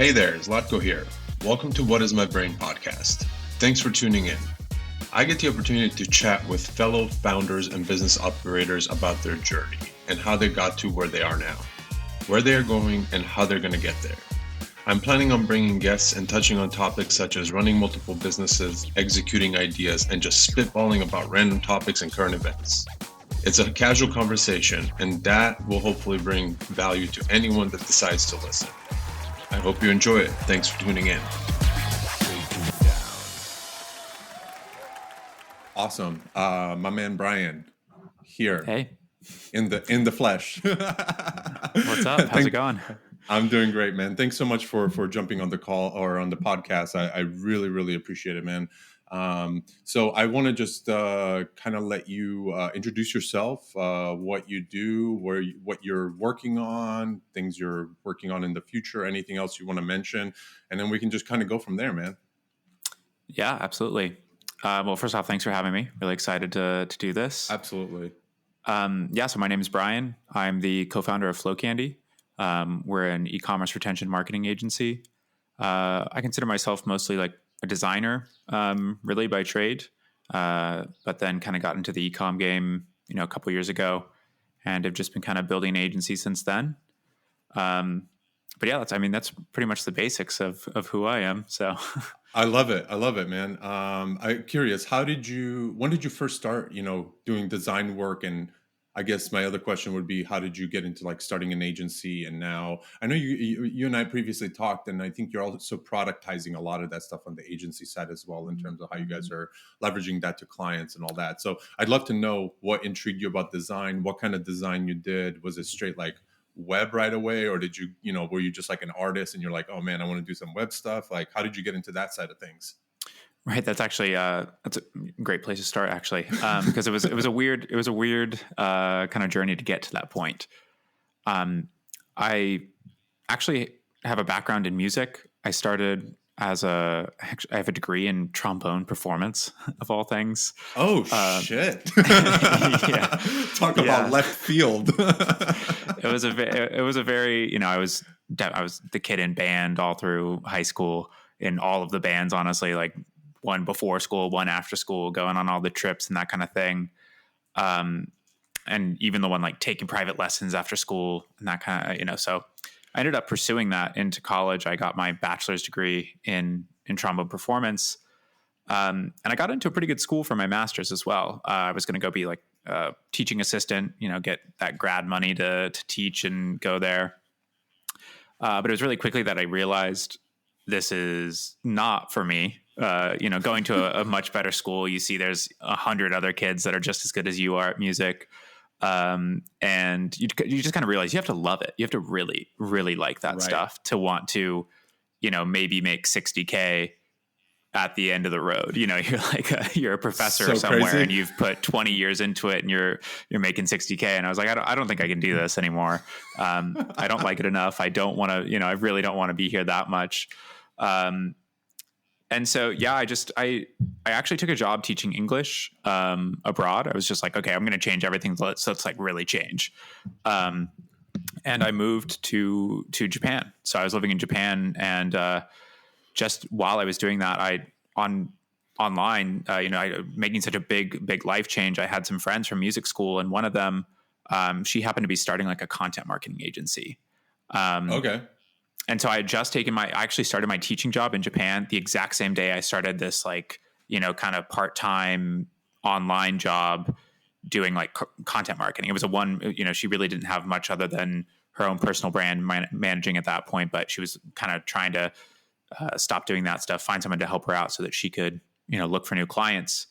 Hey there, Zlatko here. Welcome to What is My Brain podcast. Thanks for tuning in. I get the opportunity to chat with fellow founders and business operators about their journey and how they got to where they are now, where they are going, and how they're going to get there. I'm planning on bringing guests and touching on topics such as running multiple businesses, executing ideas, and just spitballing about random topics and current events. It's a casual conversation, and that will hopefully bring value to anyone that decides to listen. I hope you enjoy it. Thanks for tuning in. Awesome. My man Brian here. Hey. In the flesh. What's up? How's it going? I'm doing great, man. Thanks so much for jumping on the call or on the podcast. I really, really appreciate it, man. So I want to just kind of let you introduce yourself, what you do, what you're working on, things you're working on in the future, anything else you want to mention, and then we can just kind of go from there, man. Yeah, absolutely. Well, first off, thanks for having me. Really excited to do this. Absolutely. So my name is Brian. I'm the co-founder of Flow Candy. We're an e-commerce retention marketing agency. I consider myself mostly like a designer, really by trade, but then kind of got into the e-com game, a couple years ago, and have just been kind of building an agency since then. But yeah, that's pretty much the basics of who I am. So I love it, man. I'm curious, when did you first start, doing design work? And I guess my other question would be, how did you get into like starting an agency? And now I know you and I previously talked, and I think you're also productizing a lot of that stuff on the agency side as well, in terms of how you guys are leveraging that to clients and all that. So I'd love to know what intrigued you about design, what kind of design you did. Was it straight like web right away, or did you, were you just like an artist and you're like, oh man, I want to do some web stuff? Like, how did you get into that side of things? Right. That's actually that's a great place to start, actually, because it was a weird kind of journey to get to that point. I actually have a background in music. I started I have a degree in trombone performance, of all things. Oh shit! Yeah. Talk about left field. It was a very I was the kid in band all through high school, in all of the bands, honestly, like one before school, one after school, going on all the trips and that kind of thing. And even the one like taking private lessons after school and that kind of, so I ended up pursuing that into college. I got my bachelor's degree in trombone performance. And I got into a pretty good school for my master's as well. I was going to go be like a teaching assistant, get that grad money to teach and go there. But it was really quickly that I realized this is not for me. Going to a much better school, you see there's 100 other kids that are just as good as you are at music. And you just kind of realize you have to love it. You have to really, really like that stuff to want to, maybe make $60K at the end of the road. You're like, you're a professor somewhere crazy. And you've put 20 years into it and you're making $60K. And I was like, I don't think I can do this anymore. I don't like it enough. I don't want to, I really don't want to be here that much. And so, yeah, I actually took a job teaching English abroad. I was just like, okay, I'm going to change everything. So let's like really change. And I moved to Japan. So I was living in Japan, and just while I was doing that, online, making such a big life change. I had some friends from music school, and one of them, she happened to be starting like a content marketing agency. Okay. And so I had just I actually started my teaching job in Japan the exact same day I started this like, kind of part-time online job doing like content marketing. It was she really didn't have much other than her own personal brand managing at that point, but she was kind of trying to stop doing that stuff, find someone to help her out so that she could, look for new clients.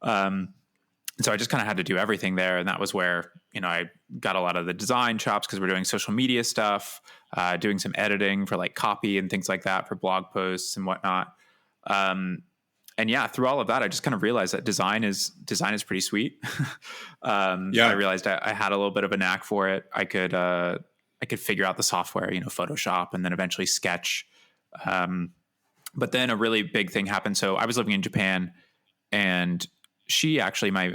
So I just kind of had to do everything there. And that was where, I got a lot of the design chops because we're doing social media stuff, doing some editing for like copy and things like that for blog posts and whatnot. And yeah, through all of that, I just kind of realized that design is pretty sweet. I realized I had a little bit of a knack for it. I could figure out the software, Photoshop, and then eventually Sketch. But then a really big thing happened. So I was living in Japan, and she actually, my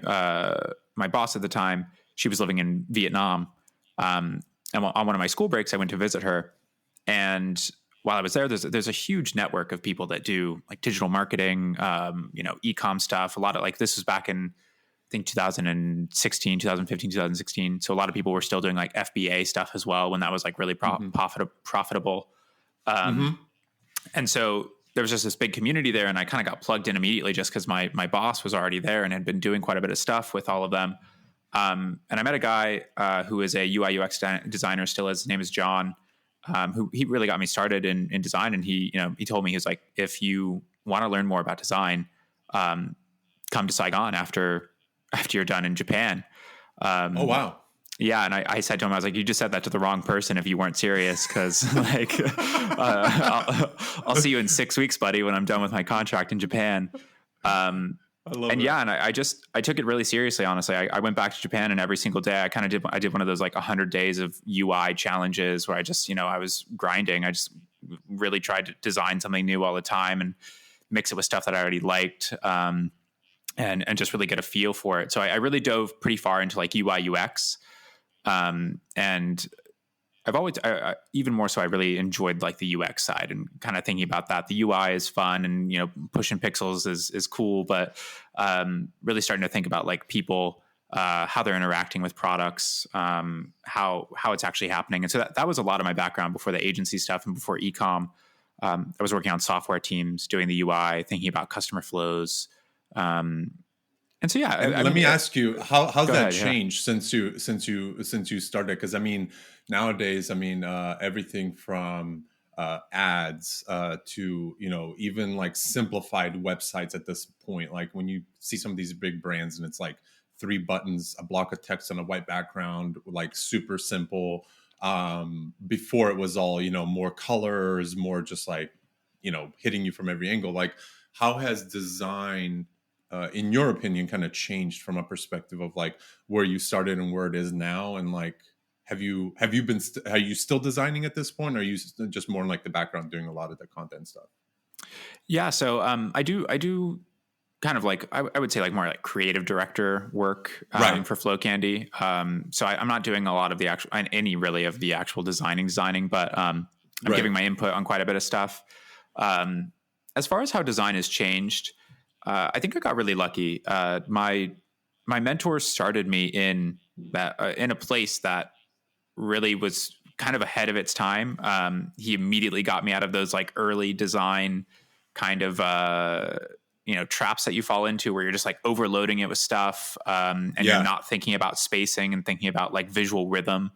boss at the time, she was living in Vietnam. And on one of my school breaks, I went to visit her, and while I was there, there's a huge network of people that do like digital marketing, e-com stuff. A lot of like, this was back in, I think 2016, 2015, 2016. So a lot of people were still doing like FBA stuff as well when that was like really profitable. Mm-hmm. And so there was just this big community there, and I kind of got plugged in immediately just because my boss was already there and had been doing quite a bit of stuff with all of them. And I met a guy who is a UI UX designer, still is. His name is John, who he really got me started in design. And he told me, he was like, if you want to learn more about design, come to Saigon after you're done in Japan. Oh, wow. Yeah. And I said to him, I was like, you just said that to the wrong person if you weren't serious. Cause like, I'll see you in 6 weeks, buddy, when I'm done with my contract in Japan. I took it really seriously. Honestly, I went back to Japan, and every single day I did one of those like 100 days of UI challenges where I just, I was grinding. I just really tried to design something new all the time and mix it with stuff that I already liked. And just really get a feel for it. So I really dove pretty far into like UI UX. And I've always, even more so, I really enjoyed like the UX side and kind of thinking about that. The UI is fun, and, pushing pixels is cool, but, really starting to think about like people, how they're interacting with products, how it's actually happening. And so that was a lot of my background before the agency stuff and before e-com. I was working on software teams, doing the UI, thinking about customer flows. And so, yeah. Let me ask you, how's that ahead, changed since you started? Because nowadays, everything from ads to even like simplified websites at this point. Like when you see some of these big brands, and it's like 3 buttons, a block of text on a white background, like super simple. Before it was all more colors, more just like hitting you from every angle. Like, how has design, in your opinion, kind of changed from a perspective of like where you started and where it is now? And like, are you still designing at this point? Or are you just more in like the background doing a lot of the content stuff? Yeah. So, I do kind of like, I would say like more like creative director work, right, for Flow Candy. So I'm not doing a lot of the actual designing, but, I'm right, giving my input on quite a bit of stuff. As far as how design has changed, I think I got really lucky. My mentor started me in a place that really was kind of ahead of its time. He immediately got me out of those like early design kind of traps that you fall into, where you're just like overloading it with stuff, and you're not thinking about spacing and thinking about like visual rhythm.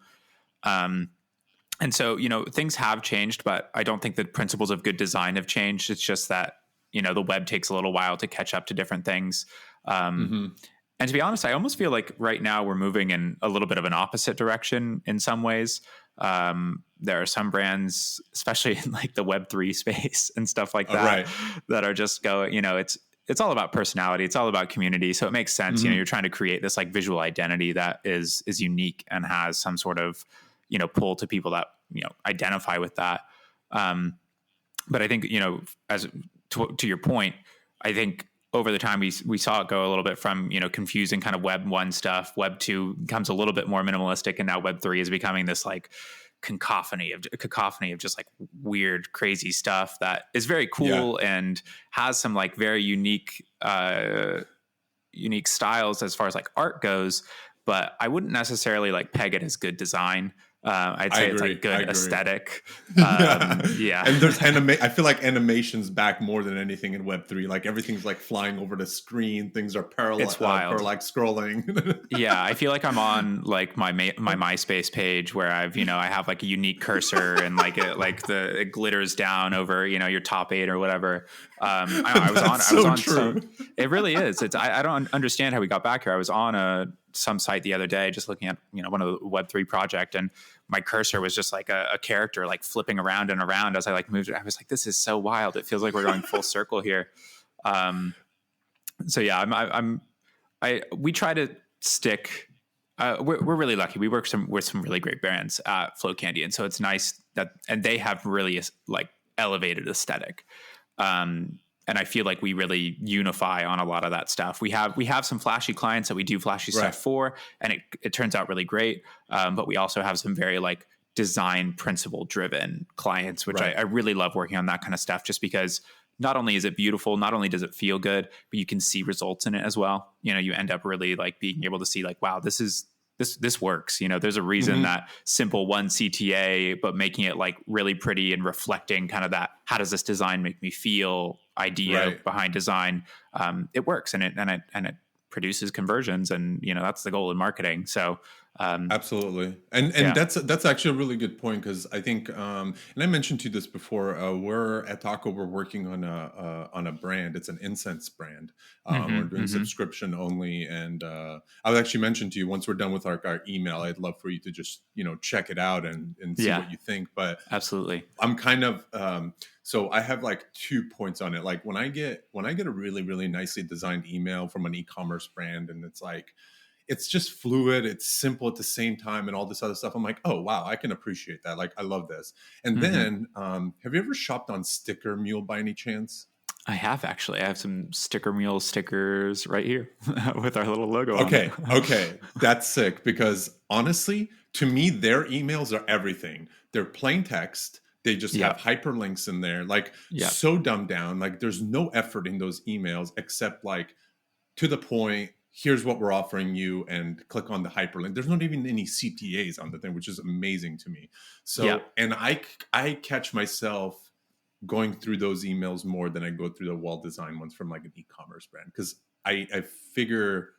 And so things have changed, but I don't think the principles of good design have changed. It's just that the web takes a little while to catch up to different things. And to be honest, I almost feel like right now we're moving in a little bit of an opposite direction in some ways. There are some brands, especially in like the Web3 space and stuff like that, right, that are just going, it's all about personality. It's all about community. So it makes sense. You're trying to create this like visual identity that is unique and has some sort of, pull to people that, identify with that. But I think, as to your point, I think over the time we saw it go a little bit from, confusing kind of Web 1 stuff. Web 2 becomes a little bit more minimalistic, and now Web 3 is becoming this like cacophony of just like weird, crazy stuff that is very cool and has some like very unique styles as far as like art goes. But I wouldn't necessarily like peg it as good design. I'd say it's like good aesthetic. Yeah. And there's I feel like animation's back more than anything in Web3. Like everything's like flying over the screen. Things are parallel. It's wild. Like scrolling. Yeah. I feel like I'm on like my MySpace page where I have like a unique cursor and like it glitters down over, your top 8 or whatever. I was on true. It really is. I don't understand how we got back here. I was on some site the other day, just looking at, one of the Web3 project, and my cursor was just like a character like flipping around and around as I like moved it. I was like, this is so wild. It feels like we're going full circle here. So yeah, we try to stick, we're really lucky. We work with some really great brands at Flow Candy. And so it's nice and they have really like elevated aesthetic. And I feel like we really unify on a lot of that stuff. We have some flashy clients that we do flashy stuff for, and it turns out really great. But we also have some very like design principle driven clients, which Right. I really love working on that kind of stuff, just because not only is it beautiful, not only does it feel good, but you can see results in it as well. You end up really like being able to see like, wow, this works. There's a reason Mm-hmm. that simple one CTA, but making it like really pretty and reflecting kind of that, how does this design make me feel idea Right. behind design. It works and it produces conversions, and that's the goal in marketing. So Absolutely, and yeah. that's actually a really good point, because I think, and I mentioned to you this before. We're at Taco. We're working on a brand. It's an incense brand. We're doing subscription only, and I'll actually mention to you once we're done with our email. I'd love for you to just check it out and see Yeah, what you think. But absolutely. I'm kind of so I have like 2 points on it. Like when I get a really really nicely designed email from an e-commerce brand, and it's just fluid, it's simple at the same time, and all this other stuff. I'm like, oh wow, I can appreciate that. Like, I love this. And then, have you ever shopped on Sticker Mule by any chance? I have actually. I have some Sticker Mule stickers right here with our little logo on it. Okay, that's sick, because honestly, to me, their emails are everything. They're plain text. They just have hyperlinks in there, like so dumbed down. Like there's no effort in those emails except like to the point. Here's what we're offering you, and click on the hyperlink. There's not even any CTAs on the thing, which is amazing to me. So, and I catch myself going through those emails more than I go through the well-designed ones from like an e-commerce brand, because I figure,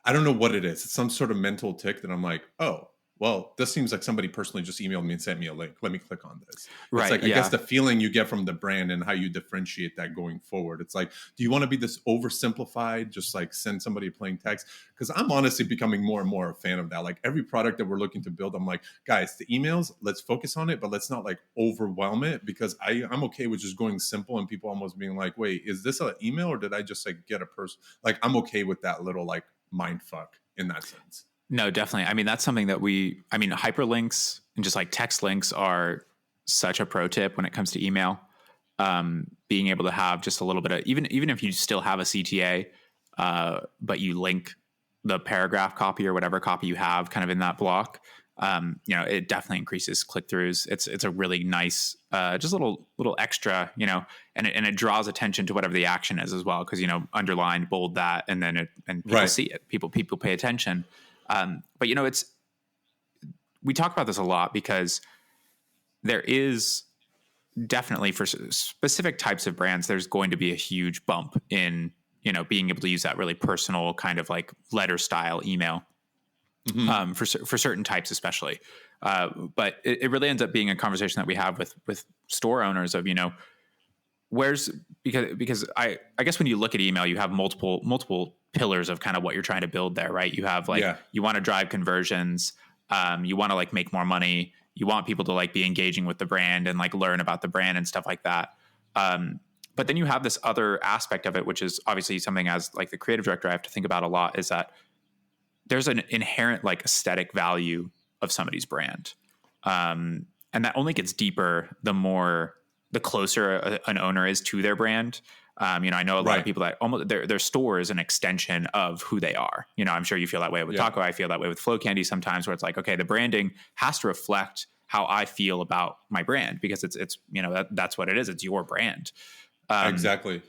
I don't know what it is. It's some sort of mental tick that I'm like, oh, well, this seems like somebody personally just emailed me and sent me a link. Let me click on this. Right. It's like, I guess the feeling you get from the brand and how you differentiate that going forward. It's like, do you want to be this oversimplified, just like send somebody a plain text? Because I'm honestly becoming more and more a fan of that. Like every product that we're looking to build, I'm like, guys, the emails, let's focus on it, but let's not like overwhelm it, because I'm okay with just going simple and people almost being like, wait, is this an email or did I just like get a person? Like, I'm okay with that little like mind fuck in that sense. No, definitely. I mean, that's something that hyperlinks and just like text links are such a pro tip when it comes to email. Being able to have just a little bit of, even if you still have a CTA, but you link the paragraph copy or whatever copy you have kind of in that block, it definitely increases click-throughs. It's a really nice, just little extra, and it draws attention to whatever the action is as well. Cause underline, bold that, and then people see it. People pay attention. But we talk about this a lot because there is definitely, for specific types of brands, there's going to be a huge bump in, being able to use that really personal kind of like letter style email, for certain types, especially. But it really ends up being a conversation that we have with store owners of, because I guess when you look at email, you have multiple pillars of kind of what you're trying to build there, right? You have like, you want to drive conversions. You want to like make more money. You want people to like be engaging with the brand and like learn about the brand and stuff like that. But then you have this other aspect of it, which is obviously something as like the creative director I have to think about a lot, is that there's an inherent like aesthetic value of somebody's brand. And that only gets deeper the closer an owner is to their brand. I know a lot of people that almost their store is an extension of who they are. I'm sure you feel that way with Taco. I feel that way with Flow Candy sometimes, where it's like, okay, the branding has to reflect how I feel about my brand, because it's that's what it is. It's your brand. Exactly.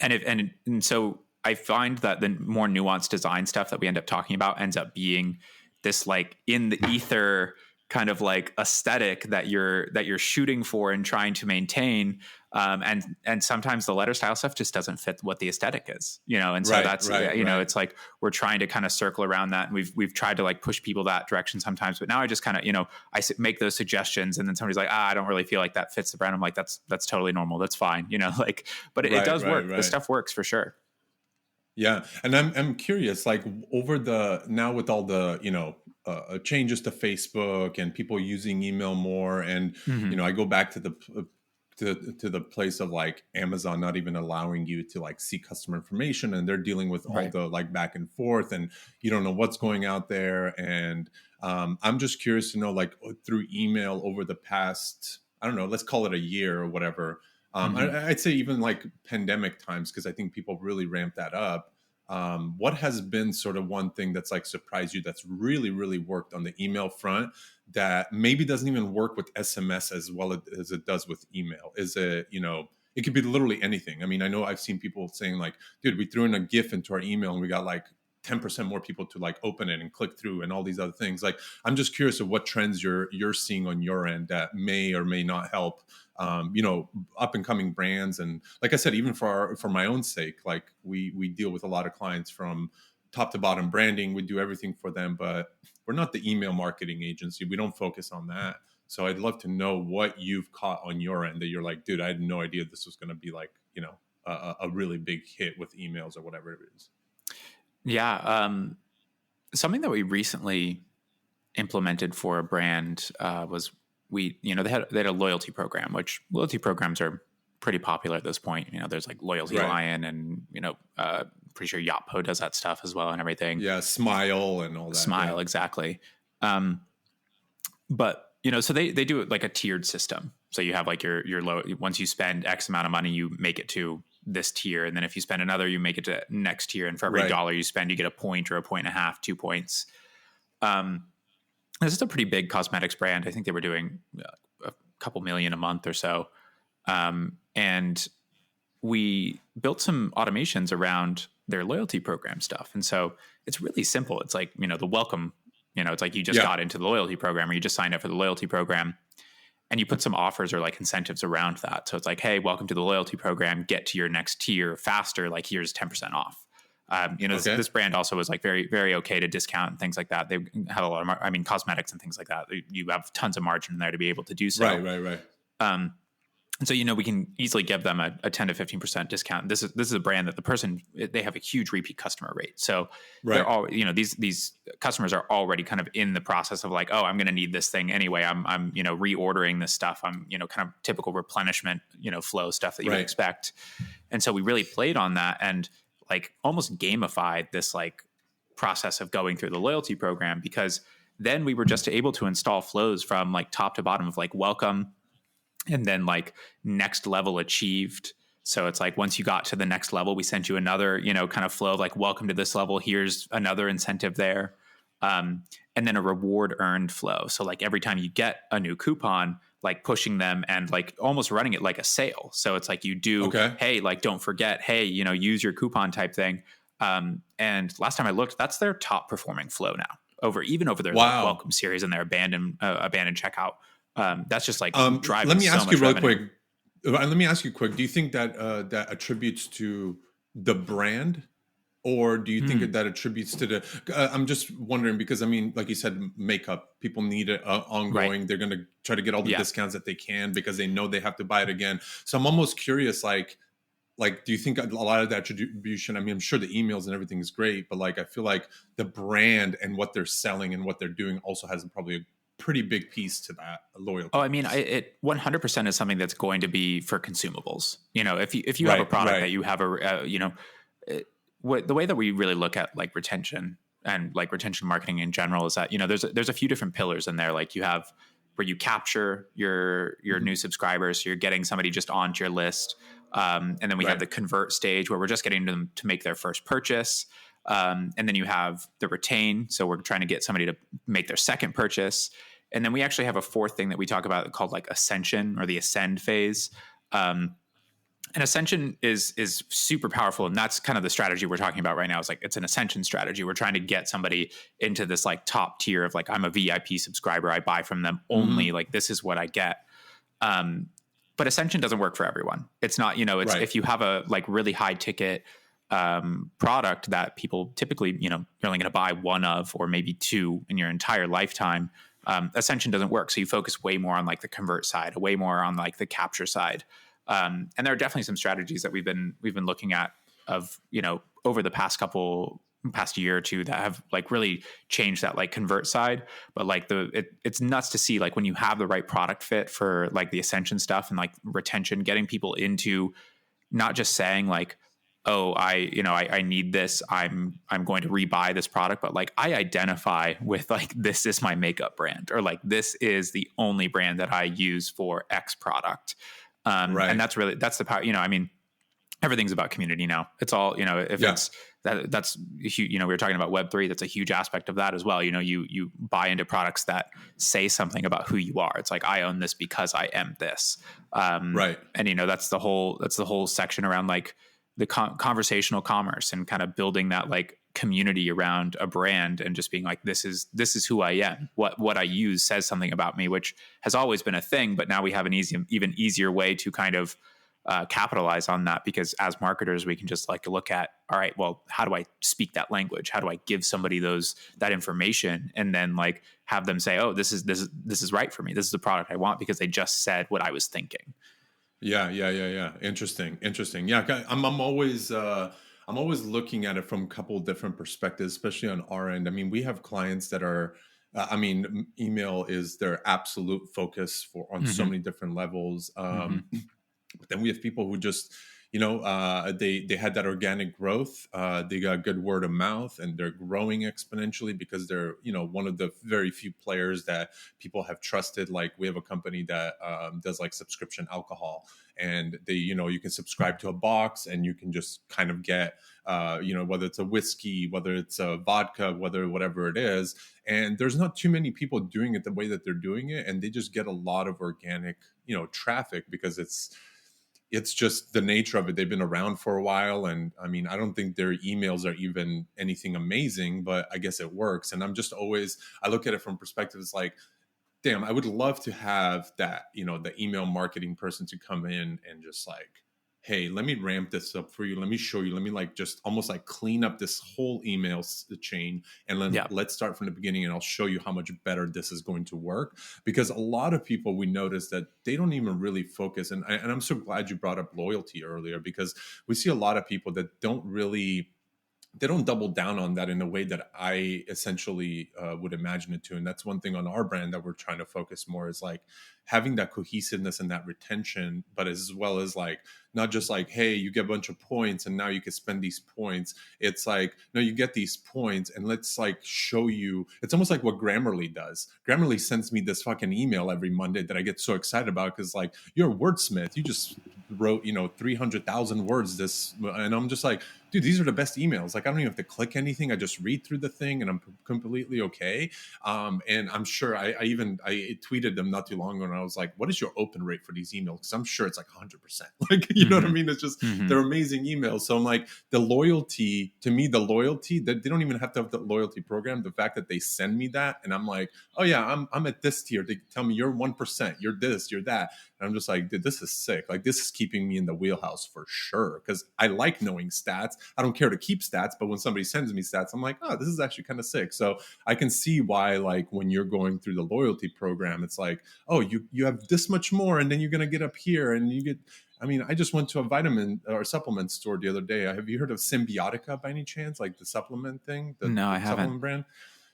And so I find that the more nuanced design stuff that we end up talking about ends up being this like in the ether kind of like aesthetic that you're shooting for and trying to maintain. And sometimes the letter style stuff just doesn't fit what the aesthetic is, and so it's like, we're trying to kind of circle around that. And we've tried to like push people that direction sometimes, but now I just kind of, make those suggestions, and then somebody's like, I don't really feel like that fits the brand. I'm like, that's totally normal. That's fine. But it does work. The stuff works for sure. Yeah. And I'm curious, like now with all the, changes to Facebook and people using email more. And, I go back to the place of like Amazon not even allowing you to like see customer information, and they're dealing with all the like back and forth, and you don't know what's going out there. And I'm just curious to know, like through email over the past, I don't know, let's call it a year or whatever. I'd say even like pandemic times, because I think people really ramped that up. What has been sort of one thing that's like surprised you that's really, really worked on the email front that maybe doesn't even work with SMS as well as it does with email? Is it, it could be literally anything. I mean, I know I've seen people saying like, dude, we threw in a GIF into our email and we got like 10% more people to like open it and click through and all these other things. Like, I'm just curious of what trends you're seeing on your end that may or may not help, up and coming brands. And like I said, even for my own sake, like we deal with a lot of clients from top to bottom branding. We do everything for them, but we're not the email marketing agency. We don't focus on that. So I'd love to know what you've caught on your end that you're like, dude, I had no idea this was going to be like, a really big hit with emails or whatever it is. Yeah. Something that we recently implemented for a brand was they had a loyalty program, which loyalty programs are pretty popular at this point. There's like Loyalty Lion and, pretty sure Yotpo does that stuff as well and everything. Yeah. Smile and all that. Smile. Yeah. Exactly. But, so they do it like a tiered system. So you have like your low, once you spend X amount of money, you make it to this tier. And then if you spend another, you make it to next tier. And for every dollar you spend, you get a point or a point and a half, 2 points. This is a pretty big cosmetics brand. I think they were doing a couple million a month or so. And we built some automations around their loyalty program stuff. And so it's really simple. It's like, the welcome, it's like you just got into the loyalty program or you just signed up for the loyalty program and you put some offers or like incentives around that. So it's like, hey, welcome to the loyalty program, get to your next tier faster. Like here's 10% off. This brand also was like very, very okay to discount and things like that. They have a lot of, cosmetics and things like that. You have tons of margin in there to be able to do so. Right. And so, we can easily give them a 10 to 15% discount. This is a brand that they have a huge repeat customer rate. So they're all, these customers are already kind of in the process of like, oh, I'm going to need this thing anyway. I'm reordering this stuff. I'm, kind of typical replenishment, flow stuff that you would expect. And so we really played on that and like almost gamified this like process of going through the loyalty program, because then we were just able to install flows from like top to bottom of like welcome and then like next level achieved. So it's like, once you got to the next level, we sent you another, kind of flow of like, welcome to this level. Here's another incentive there. And then a reward earned flow. So like every time you get a new coupon, like pushing them and like almost running it like a sale. So it's like you do, hey, like don't forget, hey, use your coupon type thing. And last time I looked, that's their top performing flow now over their like, welcome series and their abandoned checkout. That's just like driving. Let me so ask much you real revenue. quick. Let me ask you quick. Do you think that that attributes to the brand, or do you think that attributes to the? I'm just wondering because like you said, makeup. People need it ongoing. They're going to try to get all the discounts that they can because they know they have to buy it again. So I'm almost curious, like, do you think a lot of that attribution? I'm sure the emails and everything is great, but like, I feel like the brand and what they're selling and what they're doing also has probably a pretty big piece to that loyalty. Oh, it 100% is something that's going to be for consumables. If you have a product that you have the way that we really look at like retention and like retention marketing in general is that, there's a few different pillars in there. Like you have where you capture your new subscribers. So you're getting somebody just onto your list. And then we have the convert stage where we're just getting them to make their first purchase. And then you have the retain. So we're trying to get somebody to make their second purchase. And then we actually have a fourth thing that we talk about called like ascension or the ascend phase. And ascension is super powerful. And that's kind of the strategy we're talking about right now. It's like, it's an ascension strategy. We're trying to get somebody into this like top tier of like, I'm a VIP subscriber. I buy from them only, like, this is what I get. But ascension doesn't work for everyone. It's not, if you have a like really high ticket product that people typically, you're only going to buy one of, or maybe two in your entire lifetime. Ascension doesn't work. So you focus way more on like the convert side, way more on like the capture side. And there are definitely some strategies that we've been looking at of, over the past year or two that have like really changed that like convert side. But like it's nuts to see like when you have the right product fit for like the ascension stuff and like retention, getting people into not just saying like, oh, I need this. I'm going to rebuy this product, but like I identify with like, this is my makeup brand, or like, this is the only brand that I use for X product. And that's the power, everything's about community now. It's all, if it's that's huge. We were talking about Web3. That's a huge aspect of that as well. You buy into products that say something about who you are. It's like, I own this because I am this. Right. And that's the whole section around like the conversational commerce and kind of building that like community around a brand and just being like, this is who I am. What I use says something about me, which has always been a thing, but now we have an even easier way to kind of capitalize on that, because as marketers, we can just like look at, all right, well, how do I speak that language? How do I give somebody that information and then like have them say, oh, this is right for me. This is the product I want because they just said what I was thinking. Yeah. Interesting. Yeah, I'm always looking at it from a couple of different perspectives, especially on our end. I mean, we have clients that are, email is their absolute focus on so many different levels. But then we have people who just, they had that organic growth. They got good word of mouth, and they're growing exponentially because they're, one of the very few players that people have trusted. Like we have a company that does like subscription alcohol, and they, you can subscribe to a box and you can just kind of get, whether it's a whiskey, whether it's a vodka, whatever it is. And there's not too many people doing it the way that they're doing it. And they just get a lot of organic, traffic because it's just the nature of it. They've been around for a while. And I mean, I don't think their emails are even anything amazing, but I guess it works. And I look at it from perspectives like, damn, I would love to have that, the email marketing person to come in and just like, hey, let me ramp this up for you. Let me show you. Let me like just almost like clean up this whole email chain, and let's start from the beginning, and I'll show you how much better this is going to work. Because a lot of people, we notice that they don't even really focus. And I'm so glad you brought up loyalty earlier, because we see a lot of people that they don't double down on that in a way that I essentially would imagine it to. And that's one thing on our brand that we're trying to focus more, is like having that cohesiveness and that retention, but as well as like, not just like, hey, you get a bunch of points and now you can spend these points. It's like, no, you get these points and let's like show you. It's almost like what Grammarly does. Grammarly sends me this fucking email every Monday that I get so excited about, because like, you're a wordsmith. You just wrote, 300,000 words and I'm just like, dude, these are the best emails. Like, I don't even have to click anything. I just read through the thing and I'm completely okay. And I'm sure I tweeted them not too long ago, and I was like, what is your open rate for these emails? Because I'm sure it's like 100%. Like, you know what I mean? It's just, they're amazing emails. So I'm like, the loyalty, that they don't even have to have the loyalty program. The fact that they send me that and I'm like, oh yeah, I'm at this tier. They tell me you're 1%, you're this, you're that. And I'm just like, dude, this is sick. Like, this is keeping me in the wheelhouse for sure. Because I like knowing stats. I don't care to keep stats, but when somebody sends me stats, I'm like, oh, this is actually kind of sick. So I can see why, like, when you're going through the loyalty program, it's like, oh, you have this much more, and then you're going to get up here and you get, I mean, I just went to a vitamin or supplement store the other day. Have you heard of Symbiotica by any chance? Like the supplement thing? No, I haven't. Supplement brand?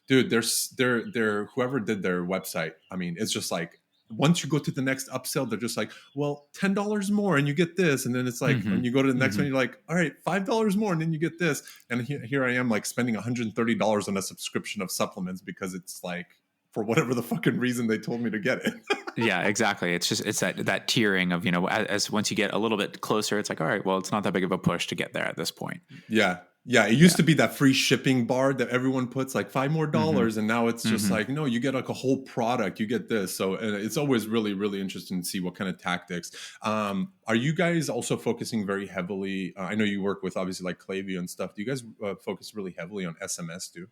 Dude, they're whoever did their website. I mean, it's just like, once you go to the next upsell, they're just like, well, $10 more and you get this. And then it's like, when you go to the next one, you're like, all right, $5 more and then you get this. And here I am, like, spending $130 on a subscription of supplements because it's like, for whatever the fucking reason they told me to get it. Yeah, exactly. It's that tiering of, as once you get a little bit closer, it's like, all right, well, it's not that big of a push to get there at this point. Yeah. Yeah, it used to be that free shipping bar that everyone puts like $5 more, and now it's just like, no, you get like a whole product, you get this. So it's always really, really interesting to see what kind of tactics. Are you guys also focusing very heavily? I know you work with obviously like Klaviyo and stuff. Do you guys focus really heavily on SMS too?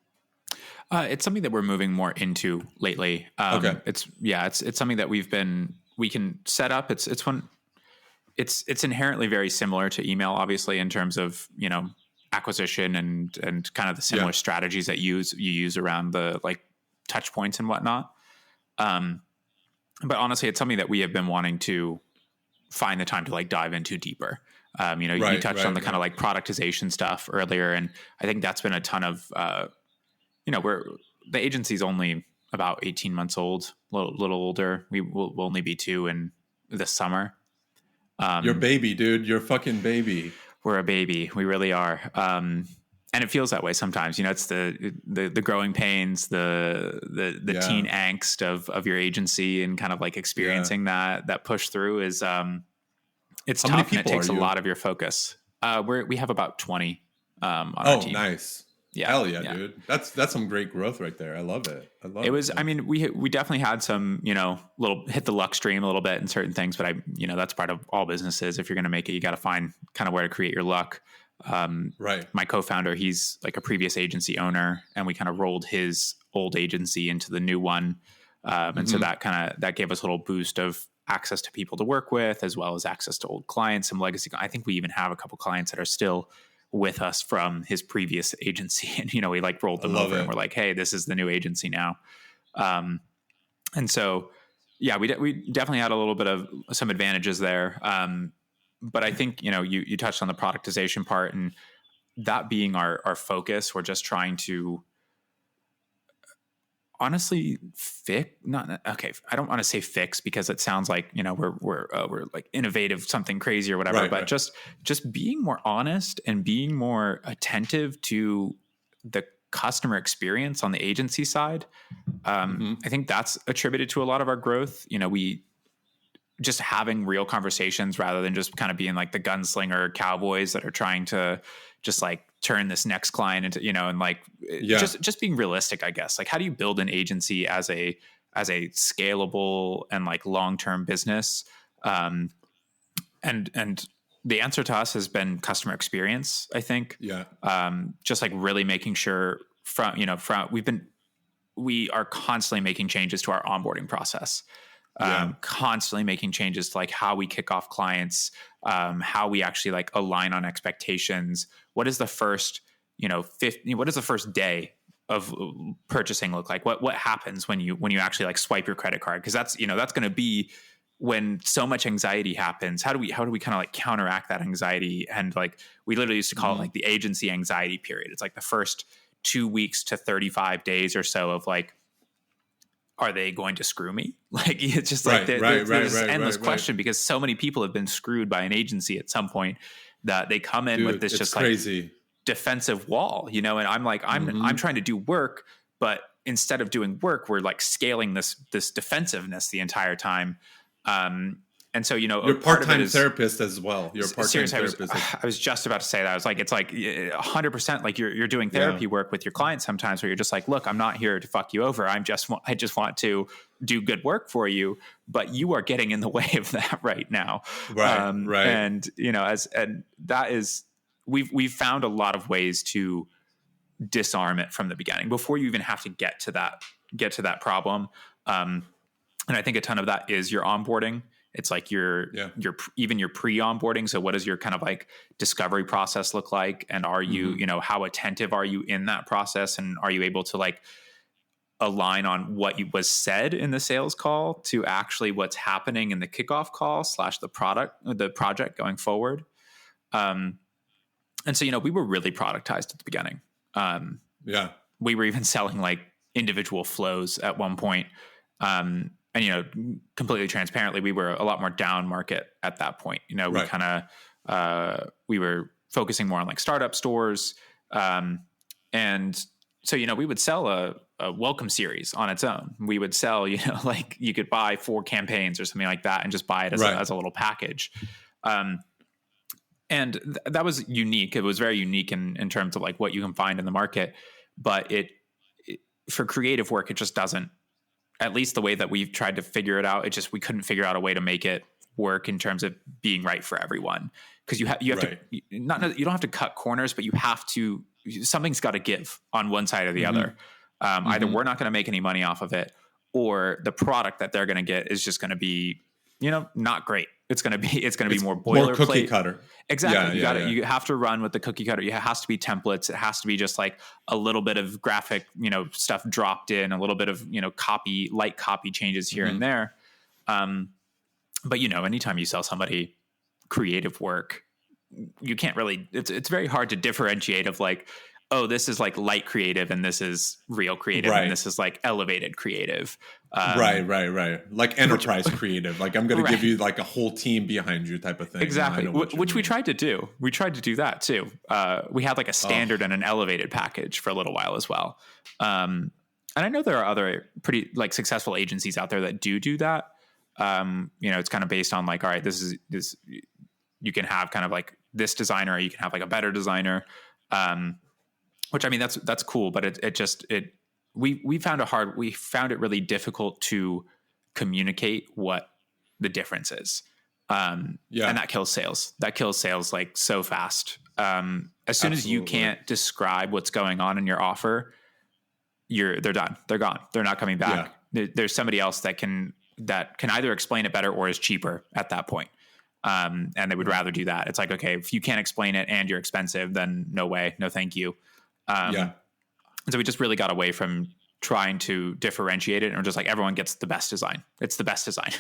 It's something that we're moving more into lately. Okay. It's something that we can set up. It's inherently very similar to email, obviously, in terms of, acquisition and kind of the similar strategies that you use around the like touch points and whatnot. But honestly, it's something that we have been wanting to find the time to like dive into deeper. You touched on the kind of like productization stuff earlier. And I think that's been a ton of, the agency's only about 18 months old, a little older. We'll only be 2 in this summer. You're baby, dude. You're fucking baby. We're a baby. We really are. And it feels that way sometimes. It's the growing pains, the teen angst of your agency, and kind of like experiencing that push through is it's tough, and it takes a lot of your focus. We have about 20. on our team. Nice. Yeah. Hell yeah, dude. That's some great growth right there. I love it. It was, man. I mean, we definitely had some, little hit the luck stream a little bit in certain things, but that's part of all businesses. If you're going to make it, you got to find kind of where to create your luck. Right. My co-founder, he's like a previous agency owner, and we kind of rolled his old agency into the new one. And so that gave us a little boost of access to people to work with, as well as access to old clients, some legacy. I think we even have a couple clients that are still with us from his previous agency. And, we like rolled them over and we're like, hey, this is the new agency now. And so, yeah, we definitely had a little bit of some advantages there. But I think, you touched on the productization part, and that being our focus. We're just trying to honestly I don't want to say fix, because it sounds like, we're like innovative, something crazy or whatever, but just being more honest and being more attentive to the customer experience on the agency side. I think that's attributed to a lot of our growth. We just having real conversations rather than just kind of being like the gunslinger cowboys that are trying to just like turn this next client into, and like, just being realistic, I guess. Like, how do you build an agency as a scalable and like long-term business? And the answer to us has been customer experience, I think. Yeah. Just like really making sure we are constantly making changes to our onboarding process. Constantly making changes to like how we kick off clients, how we actually like align on expectations. What is the first, what is the first day of purchasing look like? What happens when you actually like swipe your credit card? Cause that's going to be when so much anxiety happens. How do we kind of like counteract that anxiety? And like, we literally used to call it like the agency anxiety period. It's like the first 2 weeks to 35 days or so of like, are they going to screw me? Like, it's just like there's this endless question, because so many people have been screwed by an agency at some point that they come in with this just crazy like defensive wall, and I'm like, I'm trying to do work, but instead of doing work, we're like scaling this defensiveness the entire time. And so, you're part-time therapist as well. You're a part-time therapist. I was just about to say that. I was like, it's like 100% like you're doing therapy work with your clients sometimes, where you're just like, look, I'm not here to fuck you over. I just want to do good work for you, but you are getting in the way of that right now. Right. And, and that is, we've found a lot of ways to disarm it from the beginning before you even have to get to that problem. And I think a ton of that is your onboarding. It's like your pre-onboarding. So what does your kind of like discovery process look like? And are you, how attentive are you in that process? And are you able to like align on what was said in the sales call to actually what's happening in the kickoff call / the project going forward? And so, we were really productized at the beginning. We were even selling like individual flows at one point. And, completely transparently, we were a lot more down market at that point. We we were focusing more on like startup stores. And so, we would sell a welcome series on its own. We would sell, like you could buy 4 campaigns or something like that and just buy it as a little package. And that was unique. It was very unique in terms of like what you can find in the market, but it for creative work, it just doesn't, at least the way that we've tried to figure it out, we couldn't figure out a way to make it work in terms of being right for everyone. Cause you have to, you don't have to cut corners, but something's got to give on one side or the other. Either we're not going to make any money off of it, or the product that they're going to get is just going to be, not great. It's going to be more boilerplate, more cookie cutter. Exactly. You have to run with the cookie cutter. It has to be templates. It has to be just like a little bit of graphic, stuff dropped in, a little bit of, light copy changes here and there. But anytime you sell somebody creative work, you can't really, it's very hard to differentiate of like, oh, this is like light creative and this is real creative and this is like elevated creative. Right. Like enterprise creative. Like I'm going to give you like a whole team behind you type of thing. Exactly. Which we tried to do. We tried to do that too. We had like a standard and an elevated package for a little while as well. And I know there are other pretty like successful agencies out there that do that. It's kind of based on like, all right, this you can have kind of like this designer, or you can have like a better designer. Which I mean, that's cool, but we found it really difficult to communicate what the difference is. And that kills sales. That kills sales like so fast. As soon as you can't describe what's going on in your offer, they're done. They're gone. They're not coming back. There's somebody else that can either explain it better or is cheaper at that point. And they would rather do that. It's like, okay, if you can't explain it and you're expensive, then no way, no thank you. And so we just really got away from trying to differentiate it, and we're just like, everyone gets the best design. It's the best design.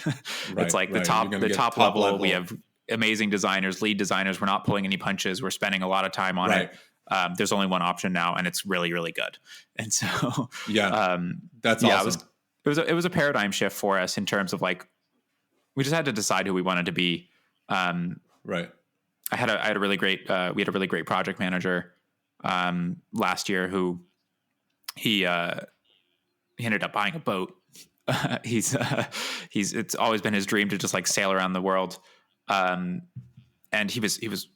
It's like the top level. We have amazing designers, lead designers. We're not pulling any punches. We're spending a lot of time on it. There's only one option now, and it's really, really good. And so, that's awesome. It was a paradigm shift for us in terms of like, we just had to decide who we wanted to be. I had a really great, we had a really great project manager, last year who he ended up buying a boat. It's always been his dream to just like sail around the world. And he was he was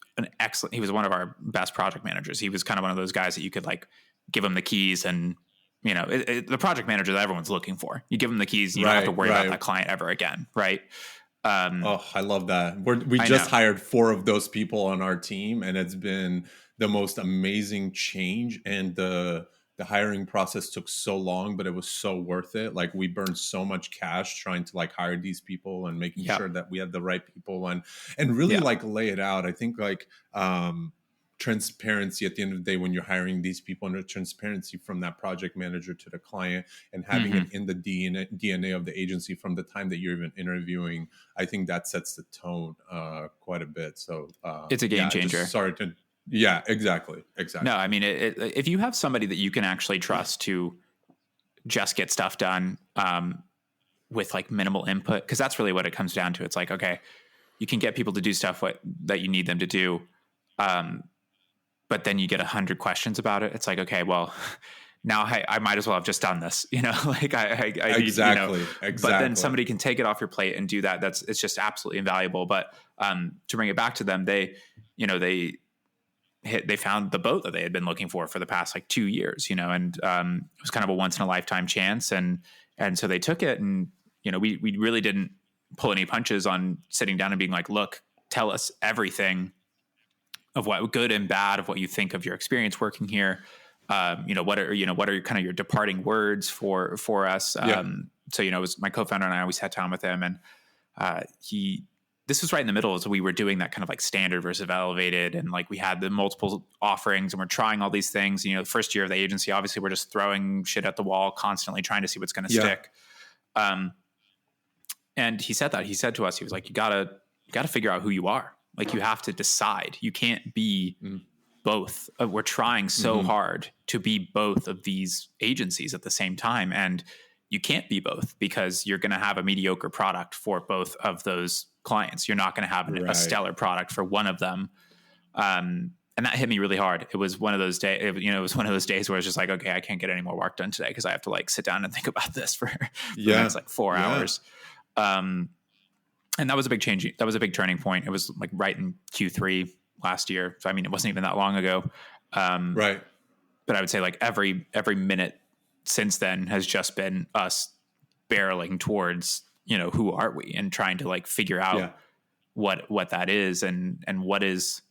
one of our best project managers. He was kind of one of those guys that you could like give him the keys and, you know, the project manager that everyone's looking for. You give them the keys and you don't have to worry about that client ever again. Right. I love that. We just hired 4 of those people on our team, and it's been the most amazing change. And the hiring process took so long, but it was so worth it. Like, we burned so much cash trying to like hire these people and making sure that we had the right people and really like lay it out. I think like transparency at the end of the day when you're hiring these people, and the transparency from that project manager to the client, and having it in the DNA of the agency from the time that you're even interviewing, I think that sets the tone quite a bit. So it's a game changer. Yeah, exactly. No, I mean, if you have somebody that you can actually trust to just get stuff done with like minimal input, because that's really what it comes down to. It's like, okay, you can get people to do stuff that you need them to do, but then you get 100 questions about it. It's like, okay, well, now I might as well have just done this, you know, like I exactly. But then somebody can take it off your plate and do that. It's just absolutely invaluable. But to bring it back to them, they found the boat that they had been looking for the past like 2 years, you know, and it was kind of a once in a lifetime chance. And so they took it, and, you know, we really didn't pull any punches on sitting down and being like, look, tell us everything of what good and bad of what you think of your experience working here. What are kind of your departing words for us? So, you know, it was my co-founder and I always sat down with him, and this was right in the middle as we were doing that kind of like standard versus elevated. And like we had the multiple offerings and we're trying all these things. You know, the first year of the agency, obviously we're just throwing shit at the wall, constantly trying to see what's going to stick. And he said to us, he was like, you gotta figure out who you are. Like, you have to decide. You can't be both. We're trying so hard to be both of these agencies at the same time. And you can't be both, because you're going to have a mediocre product for both of those clients. You're not going to have a stellar product for one of them. And that hit me really hard. It was one of those days, where it's just like, okay, I can't get any more work done today because I have to like sit down and think about this for the next like 4 hours. And that was a big change. That was a big turning point. It was like right in Q3 last year. So, I mean, it wasn't even that long ago. But I would say like every minute since then has just been us barreling towards, you know, who are we, and trying to like figure out what that is, and what's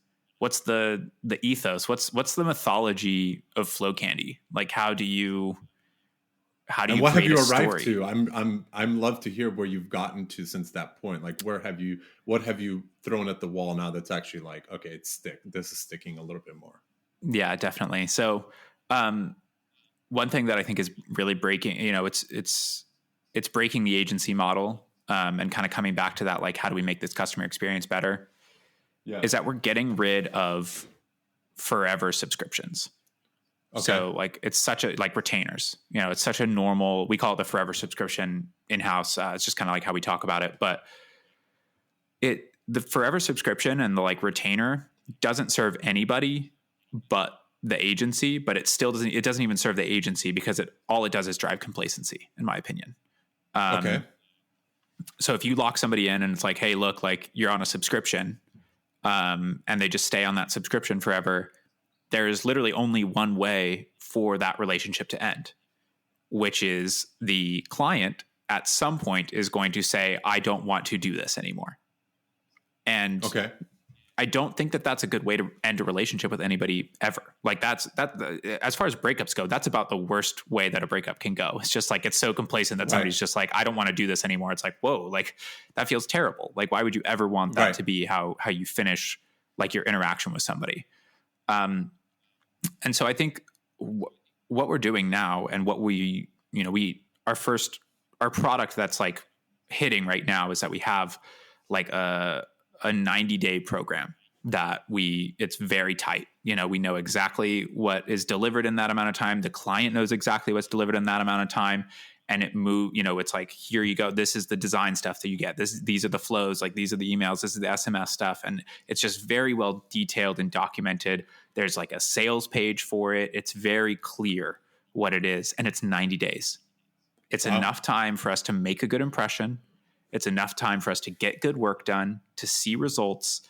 the ethos, what's the mythology of Flow Candy? Like, how do you and what have you arrived to? I'm love to hear where you've gotten to since that point. Like, what have you thrown at the wall now that's actually like, okay, this is sticking a little bit more. Yeah, definitely. So one thing that I think is really breaking, you know, it's breaking the agency model, and kind of coming back to that, like, how do we make this customer experience better? Is that we're getting rid of forever subscriptions. Okay. So like, it's such a, like, retainers, you know, it's such a normal, we call it the forever subscription in-house. It's just kind of like how we talk about it, but the forever subscription and the like retainer doesn't serve anybody but the agency, but it doesn't even serve the agency, because all it does is drive complacency, in my opinion. Okay. So if you lock somebody in and it's like, hey, look, like, you're on a subscription, and they just stay on that subscription forever, there is literally only one way for that relationship to end, which is the client at some point is going to say, I don't want to do this anymore. And Okay. I don't think that that's a good way to end a relationship with anybody ever. Like that, as far as breakups go, that's about the worst way that a breakup can go. It's just like, it's so complacent that somebody's just like, I don't want to do this anymore. It's like, whoa, like that feels terrible. Like, why would you ever want that to be how you finish like your interaction with somebody? And so I think what we're doing now and what our product that's like hitting right now is that we have like a 90-day program that it's very tight. We know exactly what is delivered in that amount of time. The client knows exactly what's delivered in that amount of time. And it's like, here you go. This is the design stuff that you get. These are the flows. Like these are the emails. This is the SMS stuff. And it's just very well detailed and documented. There's like a sales page for it. It's very clear what it is. And it's 90 days. It's enough time for us to make a good impression. It's enough time for us to get good work done, to see results,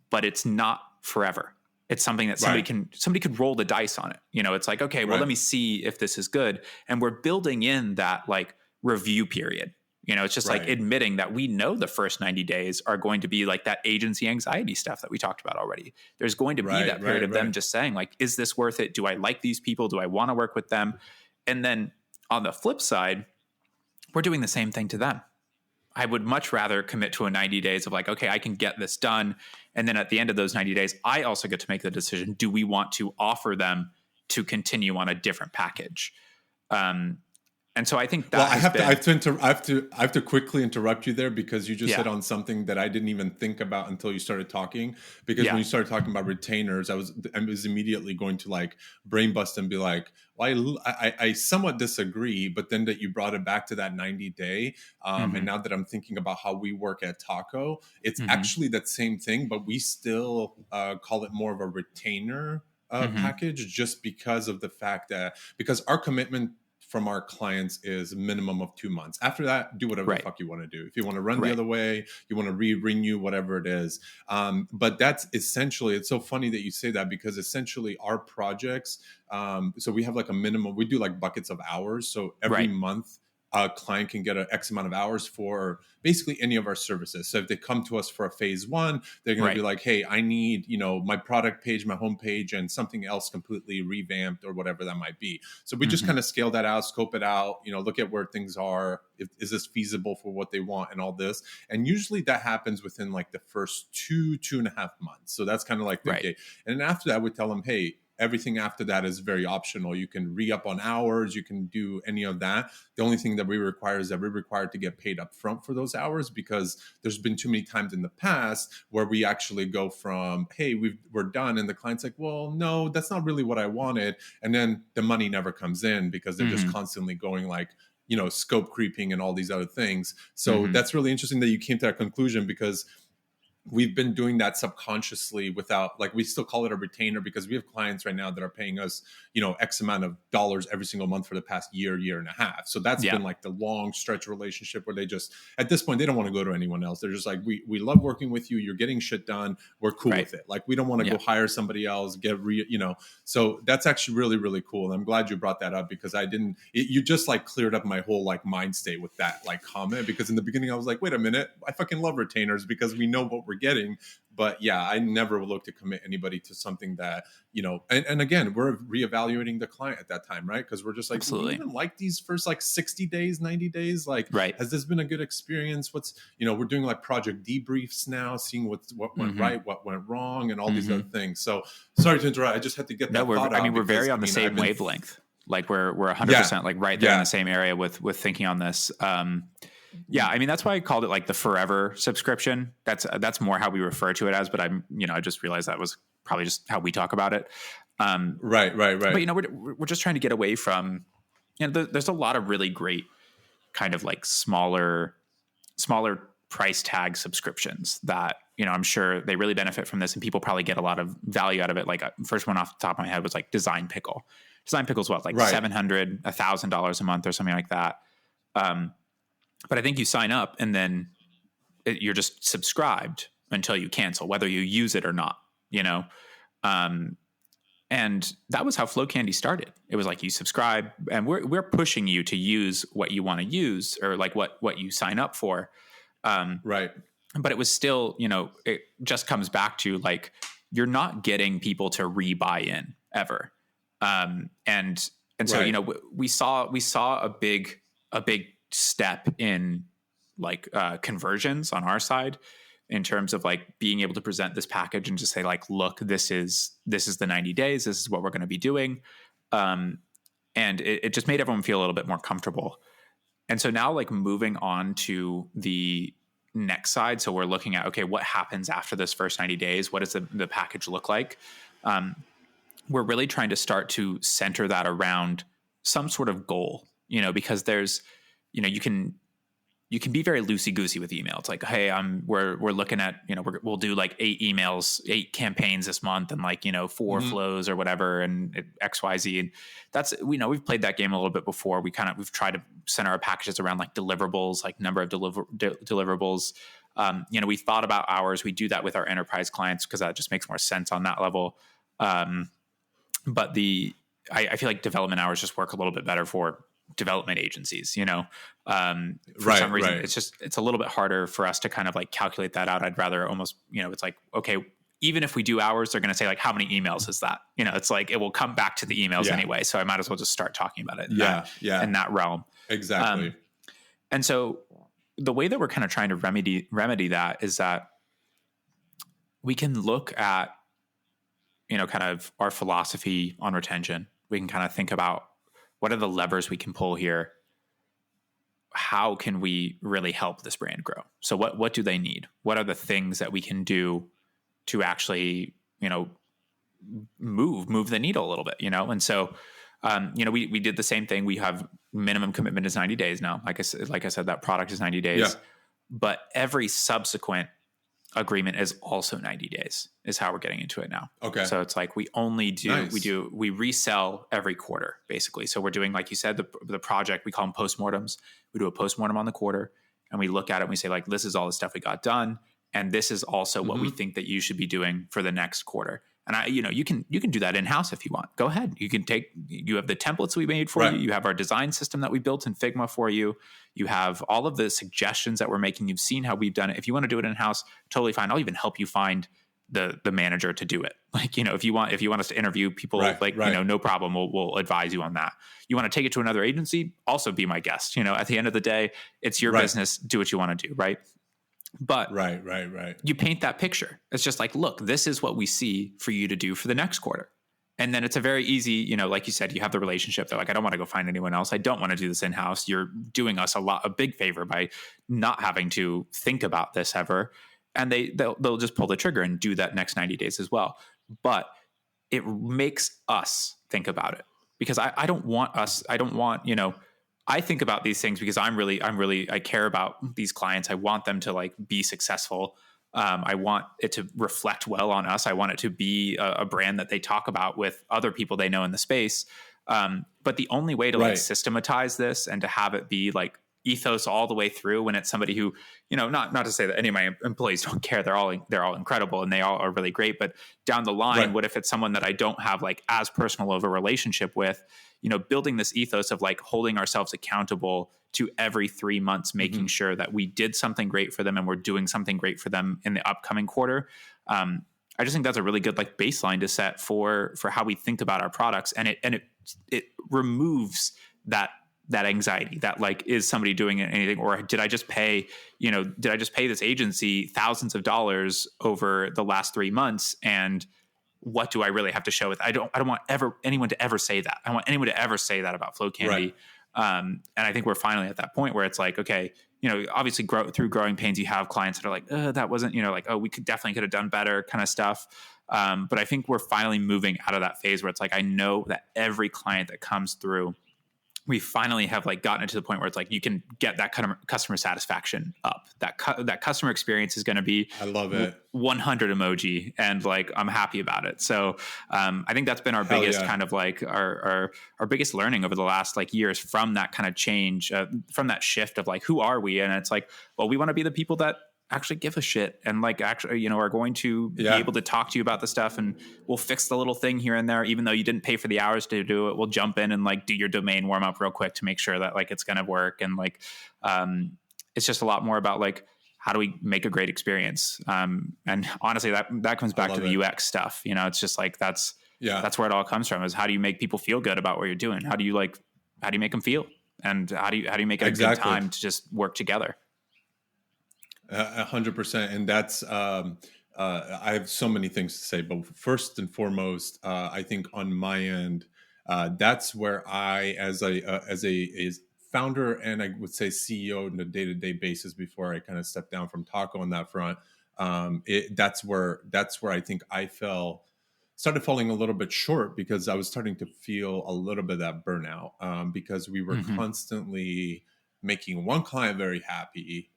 but it's not forever. It's something that somebody could roll the dice on it. It's like, okay, well, let me see if this is good. And we're building in that like review period. It's just like admitting that we know the first 90 days are going to be like that agency anxiety stuff that we talked about already. There's going to be that period of them just saying like, is this worth it? Do I like these people? Do I want to work with them? And then on the flip side, we're doing the same thing to them. I would much rather commit to a 90 days of like, okay, I can get this done. And then at the end of those 90 days, I also get to make the decision. Do we want to offer them to continue on a different package? And so I think that I have to quickly interrupt you there because you just hit on something that I didn't even think about until you started talking. Because when you started talking about retainers, I was immediately going to like brain bust and be like, well, I somewhat disagree, but then that you brought it back to that 90-day. And now that I'm thinking about how we work at Taco, it's actually that same thing, but we still call it more of a retainer package just because of the fact that, because our commitment from our clients is minimum of 2 months. After that, do whatever the fuck you want to do. If you want to run the other way, you want to renew, whatever it is. But that's essentially, it's so funny that you say that because essentially our projects, so we have like a minimum, we do like buckets of hours. So every month, a client can get an X amount of hours for basically any of our services. So if they come to us for a phase one, they're going to be like, hey, I need, my product page, my homepage, and something else completely revamped or whatever that might be. So we just kind of scale that out, scope it out, look at where things are. Is this feasible for what they want and all this? And usually that happens within like the first 2.5 months. So that's kind of like the gate. And then after that, we tell them, hey, everything after that is very optional. You can re-up on hours. You can do any of that. The only thing that we require is that we're required to get paid up front for those hours because there's been too many times in the past where we actually go from, hey, we're done. And the client's like, well, no, that's not really what I wanted. And then the money never comes in because they're just constantly going like, scope creeping and all these other things. So that's really interesting that you came to that conclusion because we've been doing that subconsciously without, like, we still call it a retainer because we have clients right now that are paying us, X amount of dollars every single month for the past year and a half. So that's been like the long stretch relationship where they just, at this point, they don't want to go to anyone else. They're just like, we love working with you. You're getting shit done. We're cool with it. Like, we don't want to go hire somebody else, so that's actually really, really cool. And I'm glad you brought that up because you just like cleared up my whole like mind state with that like comment, because in the beginning I was like, wait a minute, I fucking love retainers because we know what we're getting. But yeah, I never look to commit anybody to something that, and again, we're reevaluating the client at that time, right? Because we're just like, do we even like these first like 60 days, 90 days? Like, has this been a good experience? We're doing like project debriefs now, seeing what went right, what went wrong, and all these other things. So sorry to interrupt. I just had to get that thought out. We're very on the same wavelength. Like we're 100% like right there in the same area with thinking on this. That's why I called it like the forever subscription. That's more how we refer to it as, but I just realized that was probably just how we talk about it. Right. But we're just trying to get away from, there's a lot of really great kind of like smaller price tag subscriptions that, I'm sure they really benefit from this and people probably get a lot of value out of it. Like first one off the top of my head was like Design Pickle. Design Pickle's what, like $700, $1,000 a month or something like that. But I think you sign up and then you're just subscribed until you cancel, whether you use it or not, And that was how Flow Candy started. It was like you subscribe and we're pushing you to use what you want to use or like what you sign up for. Right. But it was still, it just comes back to like, you're not getting people to re-buy in ever. And so, Right. we saw a big step in like conversions on our side in terms of like being able to present this package and just say like, look, this is the 90 days. This is what we're going to be doing. And it just made everyone feel a little bit more comfortable. And so now like moving on to the next side. So we're looking at, okay, what happens after this first 90 days? What does the package look like? We're really trying to start to center that around some sort of goal, because there's, you can be very loosey-goosey with email. It's like, hey, we're looking at, we'll do like 8 emails, 8 campaigns this month and like, 4 flows or whatever and XYZ. And that's, we've played that game a little bit before. We've tried to center our packages around like deliverables, like number of deliverables. We thought about hours. We do that with our enterprise clients because that just makes more sense on that level. But I feel like development hours just work a little bit better for development agencies, for some reason, it's a little bit harder for us to kind of like calculate that out. I'd rather almost, it's like, okay, even if we do hours, they're going to say like, how many emails is that? It's like, it will come back to the emails anyway. So I might as well just start talking about it in that realm. Exactly. And so the way that we're kind of trying to remedy that is that we can look at, kind of our philosophy on retention. We can kind of think about what are the levers we can pull here? How can we really help this brand grow? So what do they need? What are the things that we can do to actually, move the needle a little bit, And so, we did the same thing. We have minimum commitment is 90 days now. Like I said, that product is 90 days, but every subsequent agreement is also 90 days is how we're getting into it now. Okay. So it's like we resell every quarter basically. So we're doing, like you said, the project, we call them postmortems. We do a postmortem on the quarter and we look at it and we say like, this is all the stuff we got done. And this is also what we think that you should be doing for the next quarter. And you can do that in-house if you want. Go ahead. You have the templates we made for you. You have our design system that we built in Figma for you. You have all of the suggestions that we're making. You've seen how we've done it. If you want to do it in-house, totally fine. I'll even help you find the manager to do it. Like, if you want us to interview people, no problem. We'll advise you on that. You want to take it to another agency, also be my guest. At the end of the day, it's your business. Do what you want to do. Right. But you paint that picture. It's just like, look, this is what we see for you to do for the next quarter. And then it's a very easy, like you said, you have the relationship. They're like, I don't want to go find anyone else. I don't want to do this in-house. You're doing us a big favor by not having to think about this ever. And they'll just pull the trigger and do that next 90 days as well. But it makes us think about it because I think about these things because I care about these clients. I want them to like be successful. I want it to reflect well on us. I want it to be a brand that they talk about with other people they know in the space. But the only way to like systematize this and to have it be like ethos all the way through when it's somebody who, not to say that any of my employees don't care. They're all incredible and they all are really great. But down the line, what if it's someone that I don't have like as personal of a relationship with? Building this ethos of like holding ourselves accountable to every 3 months, making sure that we did something great for them and we're doing something great for them in the upcoming quarter. I just think that's a really good like baseline to set for how we think about our products. And it removes that anxiety that like, is somebody doing anything, or did I just pay this agency thousands of dollars over the last 3 months? And what do I really have to show with? I don't want anyone to ever say that. I don't want anyone to ever say that about Flow Candy. And I think we're finally at that point where it's like, okay, obviously through growing pains, you have clients that are like, that wasn't, we could have done better kind of stuff. But I think we're finally moving out of that phase where it's like, I know that every client that comes through, we finally have like gotten it to the point where it's like you can get that kind of customer satisfaction up. That customer experience is going to be, I love it, 100 emoji, and like I'm happy about it. So I think that's been our biggest kind of like our biggest learning over the last like years from that kind of change, from that shift of like, who are we? And it's like, well, we want to be the people that actually give a shit and like actually, are going to be Yeah. able to talk to you about the stuff, and we'll fix the little thing here and there, even though you didn't pay for the hours to do it. We'll jump in and like do your domain warm up real quick to make sure that like it's going to work. And like, it's just a lot more about like, how do we make a great experience? And honestly, that comes back to the UX stuff. It's just like, that's where it all comes from, is how do you make people feel good about what you're doing? How do you make them feel? And how do you make it a good time to just work together? 100%. And that's, I have so many things to say, but first and foremost, I think on my end, that's where I, as a founder and I would say CEO on a day-to-day basis, before I kind of stepped down from Taco on that front, that's where I think I started falling a little bit short, because I was starting to feel a little bit of that burnout, because we were constantly making one client very happy.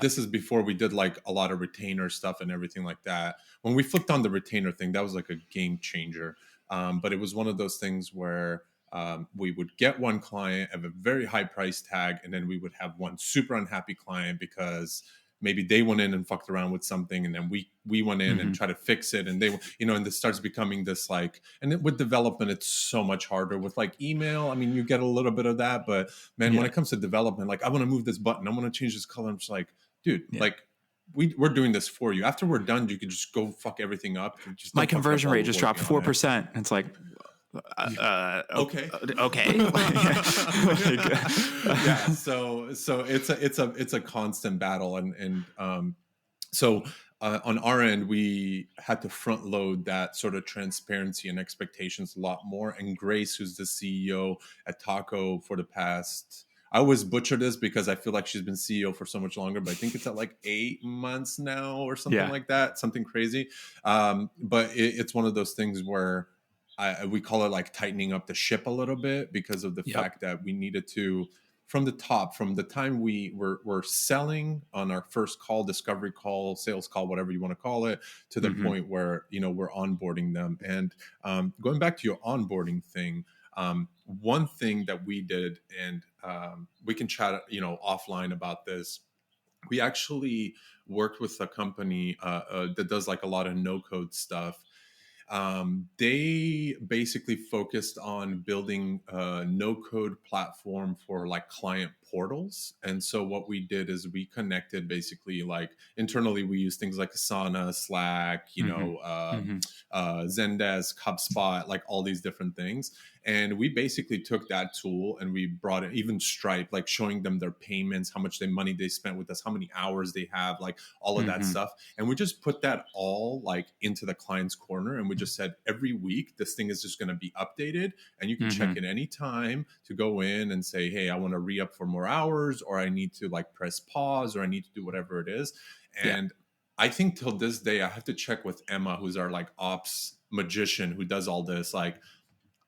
This is before we did like a lot of retainer stuff and everything like that. When we flipped on the retainer thing, that was like a game changer. But it was one of those things where we would get one client of a very high price tag, and then we would have one super unhappy client because maybe they went in and fucked around with something, and then we went in and tried to fix it, and they, and this starts becoming this like, and with development, it's so much harder. With like email, I mean, you get a little bit of that, but man, when it comes to development, like I want to move this button, I want to change this color. I'm just like, dude, like we're doing this for you. After we're done, you can just go fuck everything up. Just my conversion rate just dropped 4%. It's like, okay. Yeah. So it's a constant battle, and so on our end, we had to front load that sort of transparency and expectations a lot more. And Grace, who's the CEO at Taco for the past, I always butcher this because I feel like she's been CEO for so much longer, but I think it's at like 8 months now or something like that, something crazy. But it's one of those things where we call it like tightening up the ship a little bit, because of the fact that we needed to, from the top, from the time we were selling on our first call, discovery call, sales call, whatever you want to call it, to the point where, we're onboarding them. And going back to your onboarding thing, one thing that we did, and we can chat, offline about this. We actually worked with a company that does like a lot of no-code stuff. They basically focused on building a no-code platform for like client portals. And so what we did is we connected, basically, like internally we use things like Asana, Slack, Zendesk, HubSpot, like all these different things. And we basically took that tool and we brought it, even Stripe, like showing them their payments, how much money they spent with us, how many hours they have, like all of that stuff. And we just put that all like into the client's corner. And we just said, every week, this thing is just going to be updated, and you can check it anytime to go in and say, hey, I want to re-up for more hours, or I need to like press pause, or I need to do whatever it is. And I think till this day, I have to check with Emma, who's our like ops magician who does all this. Like,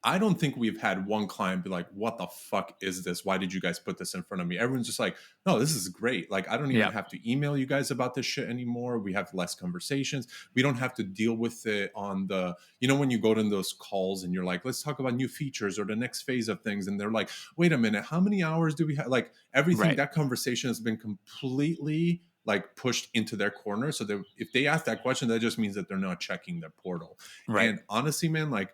I don't think we've had one client be like, what the fuck is this? Why did you guys put this in front of me? Everyone's just like, no, this is great. Like, I don't even have to email you guys about this shit anymore. We have less conversations. We don't have to deal with it on the, when you go to those calls and you're like, let's talk about new features or the next phase of things. And they're like, wait a minute, how many hours do we have? Like, everything, that conversation has been completely like pushed into their corner. So that if they ask that question, that just means that they're not checking their portal. And honestly, man, like,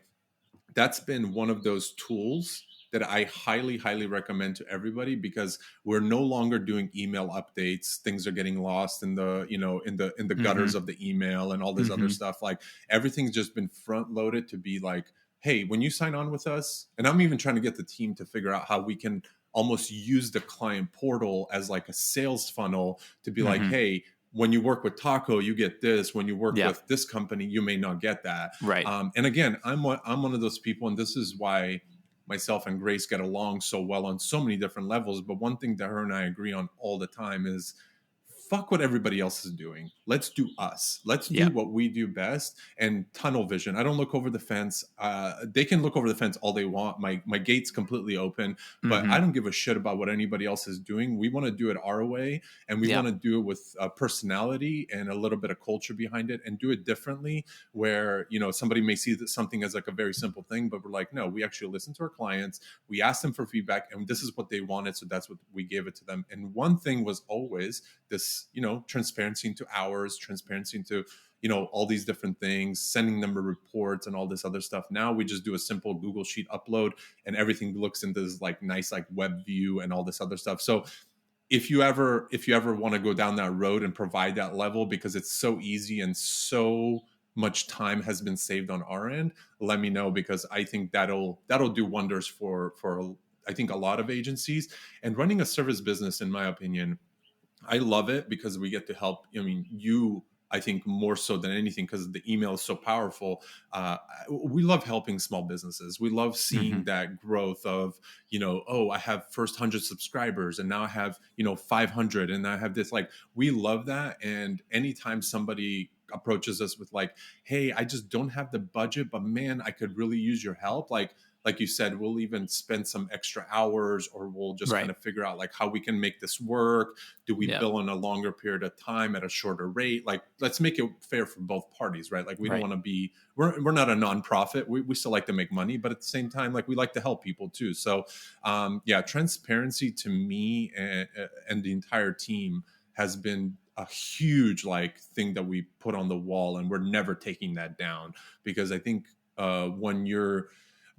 that's been one of those tools that I highly, highly recommend to everybody, because we're no longer doing email updates. Things are getting lost in the, in the gutters of the email and all this other stuff. Like, everything's just been front loaded to be like, hey, when you sign on with us, and I'm even trying to get the team to figure out how we can almost use the client portal as like a sales funnel to be like, hey, when you work with Taco, you get this. When you work with this company, you may not get that. Right. And again, I'm one of those people, and this is why myself and Grace get along so well on so many different levels. But one thing that her and I agree on all the time is, fuck what everybody else is doing. Let's do us. Let's do what we do best, and tunnel vision. I don't look over the fence. They can look over the fence all they want. My gate's completely open, but I don't give a shit about what anybody else is doing. We want to do it our way, and we want to do it with personality and a little bit of culture behind it, and do it differently, where, somebody may see something as like a very simple thing, but we're like, no, we actually listen to our clients. We ask them for feedback, and this is what they wanted. So that's what we gave it to them. And one thing was always this is, transparency into hours, transparency into, all these different things, sending them reports and all this other stuff. Now we just do a simple Google Sheet upload and everything looks into this like nice like web view and all this other stuff. So if you ever want to go down that road and provide that level, because it's so easy and so much time has been saved on our end, let me know, because I think that'll do wonders for I think a lot of agencies. And running a service business, in my opinion, I love it because we get to help. I mean, I think more so than anything, because the email is so powerful. We love helping small businesses. We love seeing that growth of, I have first 100 subscribers and now I have, 500 and I have this, like, we love that. And anytime somebody approaches us with like, hey, I just don't have the budget, but man, I could really use your help. Like you said, we'll even spend some extra hours, or we'll just kind of figure out like how we can make this work. Do we bill in a longer period of time at a shorter rate? Like, let's make it fair for both parties, right? Like, we don't want to be, we're not a nonprofit. We still like to make money, but at the same time, like, we like to help people too. So transparency to me and the entire team has been a huge like thing that we put on the wall, and we're never taking that down, because I think when you're,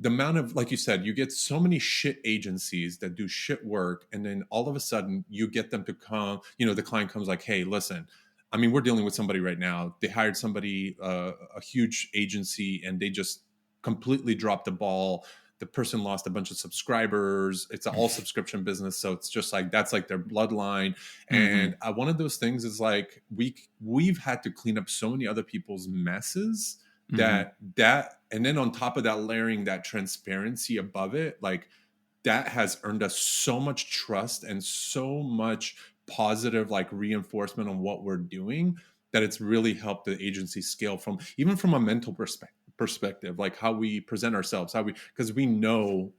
the amount of, like you said, you get so many shit agencies that do shit work, and then all of a sudden you get them to come, the client comes like, hey, listen, I mean, we're dealing with somebody right now. They hired somebody, a huge agency, and they just completely dropped the ball. The person lost a bunch of subscribers. It's an all subscription business. So it's just like, that's like their bloodline. And one of those things is like, we've had to clean up so many other people's messes that and then on top of that, layering that transparency above it, like, that has earned us so much trust and so much positive like reinforcement on what we're doing, that it's really helped the agency scale from a mental perspective, like how we present ourselves, because we know,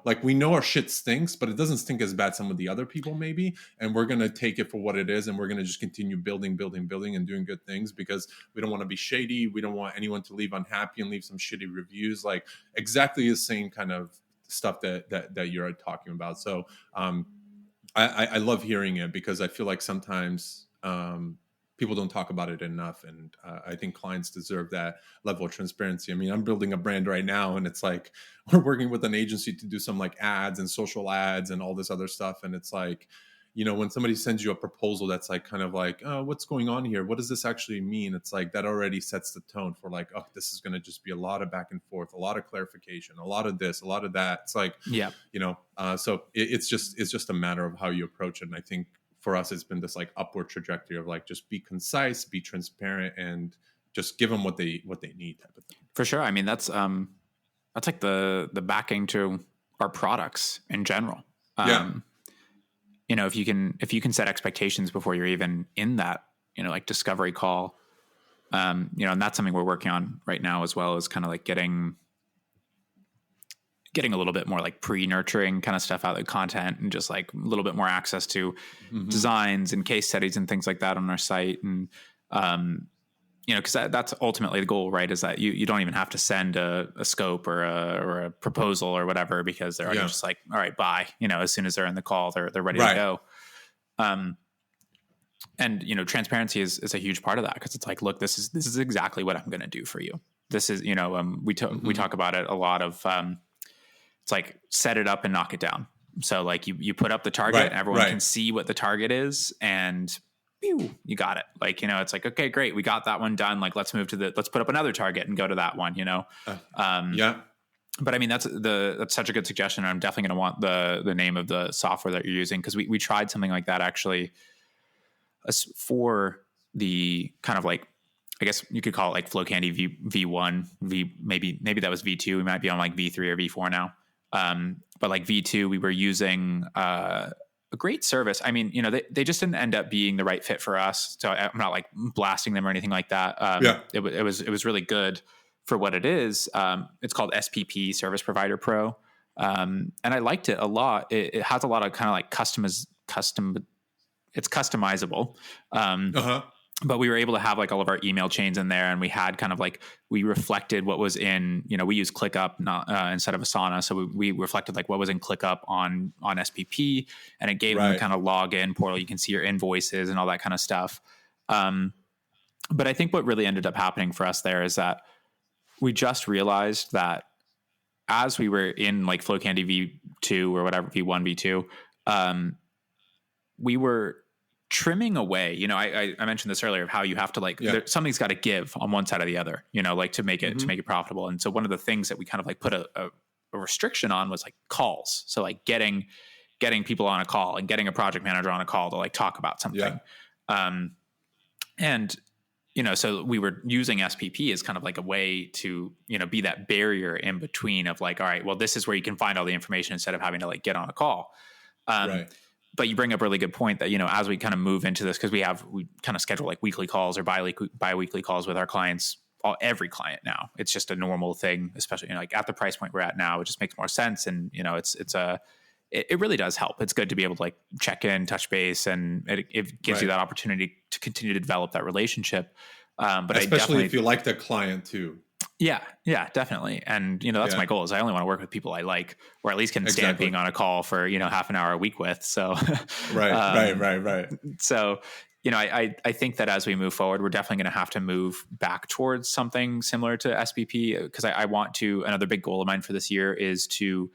like, we know our shit stinks, but it doesn't stink as bad some of the other people maybe, and we're going to take it for what it is, and we're going to just continue building and doing good things, because we don't want to be shady. We don't want anyone to leave unhappy and leave some shitty reviews, like exactly the same kind of stuff that you're talking about. So I love hearing it, because I feel like sometimes people don't talk about it enough. And I think clients deserve that level of transparency. I mean, I'm building a brand right now, and it's like, we're working with an agency to do some like ads and social ads and all this other stuff. And it's like, when somebody sends you a proposal that's like, kind of like, oh, what's going on here? What does this actually mean? It's like, that already sets the tone for like, oh, this is going to just be a lot of back and forth, a lot of clarification, a lot of this, a lot of that. It's like, so it's just a matter of how you approach it. And I think for us, it's been this like upward trajectory of like, just be concise, be transparent, and just give them what they need, type of thing. For sure. I mean, that's like the backing to our products in general. If you can set expectations before you're even in that, like discovery call, and that's something we're working on right now, as well as kind of like getting a little bit more like pre-nurturing kind of stuff out of the content, and just like a little bit more access to designs and case studies and things like that on our site. And, because that's ultimately the goal, right? Is that you don't even have to send a scope or a proposal or whatever, because they're already just like, all right, bye. As soon as they're in the call, they're ready to go. And transparency is a huge part of that, because it's like, look, this is exactly what I'm going to do for you. This is, we talk about it a lot of, it's like, set it up and knock it down. So like you put up the target, and everyone can see what the target is, and you got it. Like, it's like, okay, great. We got that one done. Like, let's move to let's put up another target and go to that one, But I mean, that's such a good suggestion. And I'm definitely going to want the name of the software that you're using, because we tried something like that actually for the kind of like, I guess you could call it like Flow Candy V1, maybe that was V2. We might be on like V3 or V4 now. But like V2, we were using a great service. I mean, they just didn't end up being the right fit for us. So I'm not like blasting them or anything like that. It was really good for what it is. It's called SPP, Service Provider Pro. And I liked it a lot. It has a lot of kind of like it's customizable. but we were able to have like all of our email chains in there, and we had kind of like, we reflected what was in, we use ClickUp not instead of Asana. So we reflected like what was in ClickUp on SPP, and it gave them the kind of login portal. You can see your invoices and all that kind of stuff. But I think what really ended up happening for us there is that we just realized that as we were in like FlowCandy V2 or whatever, V1, V2, we were trimming away, I mentioned this earlier of how you have to like, something's got to give on one side or the other, like to make it profitable. And so one of the things that we kind of like put a restriction on was like calls. So like getting people on a call and getting a project manager on a call to like talk about something. And, so we were using SPP as kind of like a way to, be that barrier in between of like, all right, well, this is where you can find all the information instead of having to like get on a call. But you bring up a really good point that, as we kind of move into this, because we kind of schedule like weekly calls or bi-weekly calls with our clients, every client now. It's just a normal thing, especially, like at the price point we're at now, it just makes more sense. And, it really does help. It's good to be able to like check in, touch base, and it gives you that opportunity to continue to develop that relationship. But especially if you like the client too. Yeah, definitely. And, that's my goal is I only want to work with people I like, or at least can stand being on a call for, half an hour a week with. So, right. So, I think that as we move forward, we're definitely going to have to move back towards something similar to SPP, because I want to, another big goal of mine for this year is to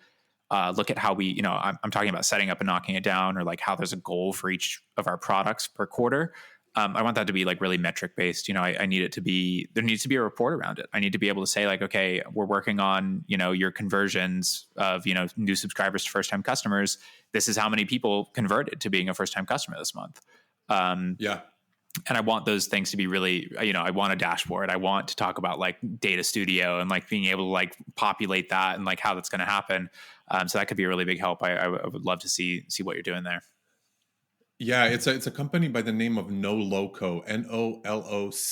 look at how we, I'm talking about setting up and knocking it down, or like how there's a goal for each of our products per quarter. I want that to be like really metric based. I need it to be, there needs to be a report around it. I need to be able to say like, okay, we're working on, your conversions of, new subscribers to first time customers. This is how many people converted to being a first time customer this month. And I want those things to be really, I want a dashboard. I want to talk about like Data Studio and like being able to like populate that and like how that's going to happen. So that could be a really big help. I would love to see what you're doing there. Yeah, it's a company by the name of NoLoco, NOLOCO.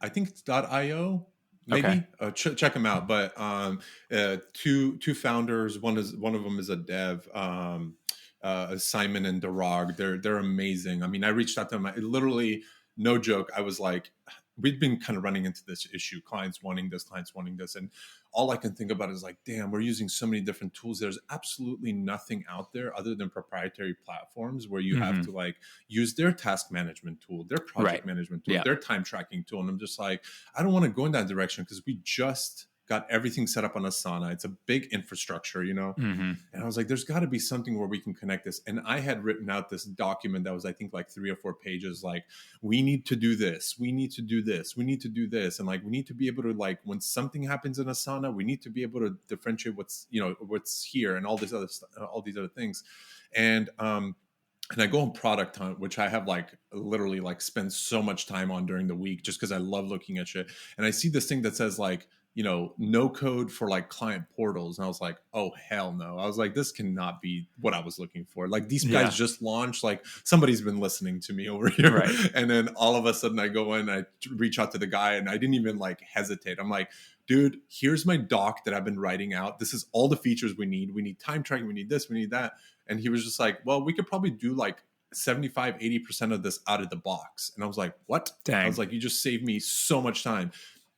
I think it's .io. Maybe check them out. But two founders. One of them is a dev. Simon and Darag. They're amazing. I mean, I reached out to them. Literally, no joke. I was like, we've been kind of running into this issue. Clients wanting this, and all I can think about is like, damn, we're using so many different tools. There's absolutely nothing out there other than proprietary platforms where you have to like use their task management tool, their project management tool, their time tracking tool. And I'm just like, I don't want to go in that direction because we just got everything set up on Asana. It's a big infrastructure, And I was like, there's got to be something where we can connect this. And I had written out this document that was, I think, like 3 or 4 pages. Like, we need to do this. We need to do this. We need to do this. And like, we need to be able to like, when something happens in Asana, we need to be able to differentiate what's here and all these other things. And I go on Product Hunt, which I have like literally like spent so much time on during the week just because I love looking at shit. And I see this thing that says like, no code for like client portals. And I was like, oh, hell no. I was like, this cannot be what I was looking for. Like these guys just launched, like somebody's been listening to me over here. Right. And then all of a sudden I go in, I reach out to the guy and I didn't even like hesitate. I'm like, dude, here's my doc that I've been writing out. This is all the features we need. We need time tracking. We need this, we need that. And he was just like, well, we could probably do like 75-80% of this out of the box. And I was like, what? Dang. I was like, you just saved me so much time.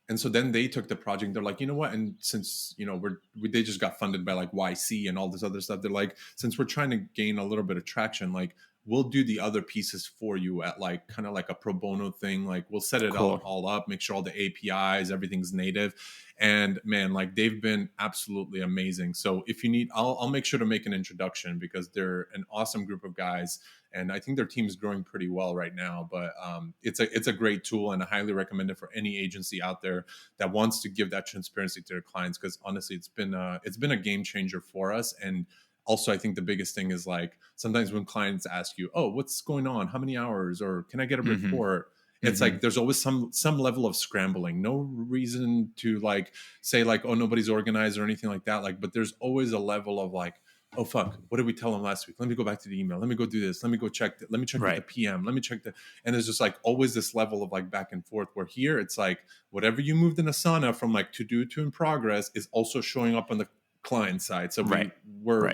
And so then they took the project. They're like, you know what? And since, they just got funded by like YC and all this other stuff. They're like, since we're trying to gain a little bit of traction, like we'll do the other pieces for you at like kind of like a pro bono thing. Like we'll set it all up, make sure all the APIs, everything's native. And man, like they've been absolutely amazing. So if you need, I'll make sure to make an introduction because they're an awesome group of guys. And I think their team is growing pretty well right now, but it's a great tool, and I highly recommend it for any agency out there that wants to give that transparency to their clients. Because honestly, it's been a game changer for us. And also, I think the biggest thing is like sometimes when clients ask you, "Oh, what's going on? How many hours? Or can I get a report?" It's like there's always some level of scrambling. No reason to like say like, "Oh, nobody's organized" or anything like that. Like, but there's always a level of like, oh fuck, what did we tell them last week? Let me go back to the email. Let me go do this. Let me go check let me check with the PM. Let me check and there's just like always this level of like back and forth, where here it's like whatever you moved in Asana from like to do to in progress is also showing up on the client side. So we're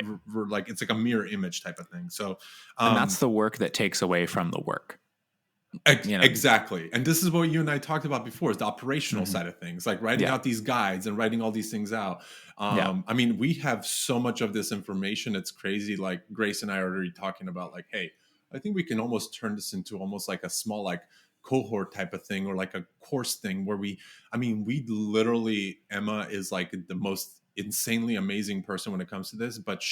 like, it's like a mirror image type of thing. So and that's the work that takes away from the work. you know. Exactly. And this is what you and I talked about before, is the operational Mm-hmm. side of things, like writing Yeah. out these guides and writing all these things out. Yeah. I mean, we have so much of this information. It's crazy. Like Grace and I are already talking about like, hey, I think we can almost turn this into almost like a small, like cohort type of thing, or like a course thing where we literally, Emma is like the most insanely amazing person when it comes to this. But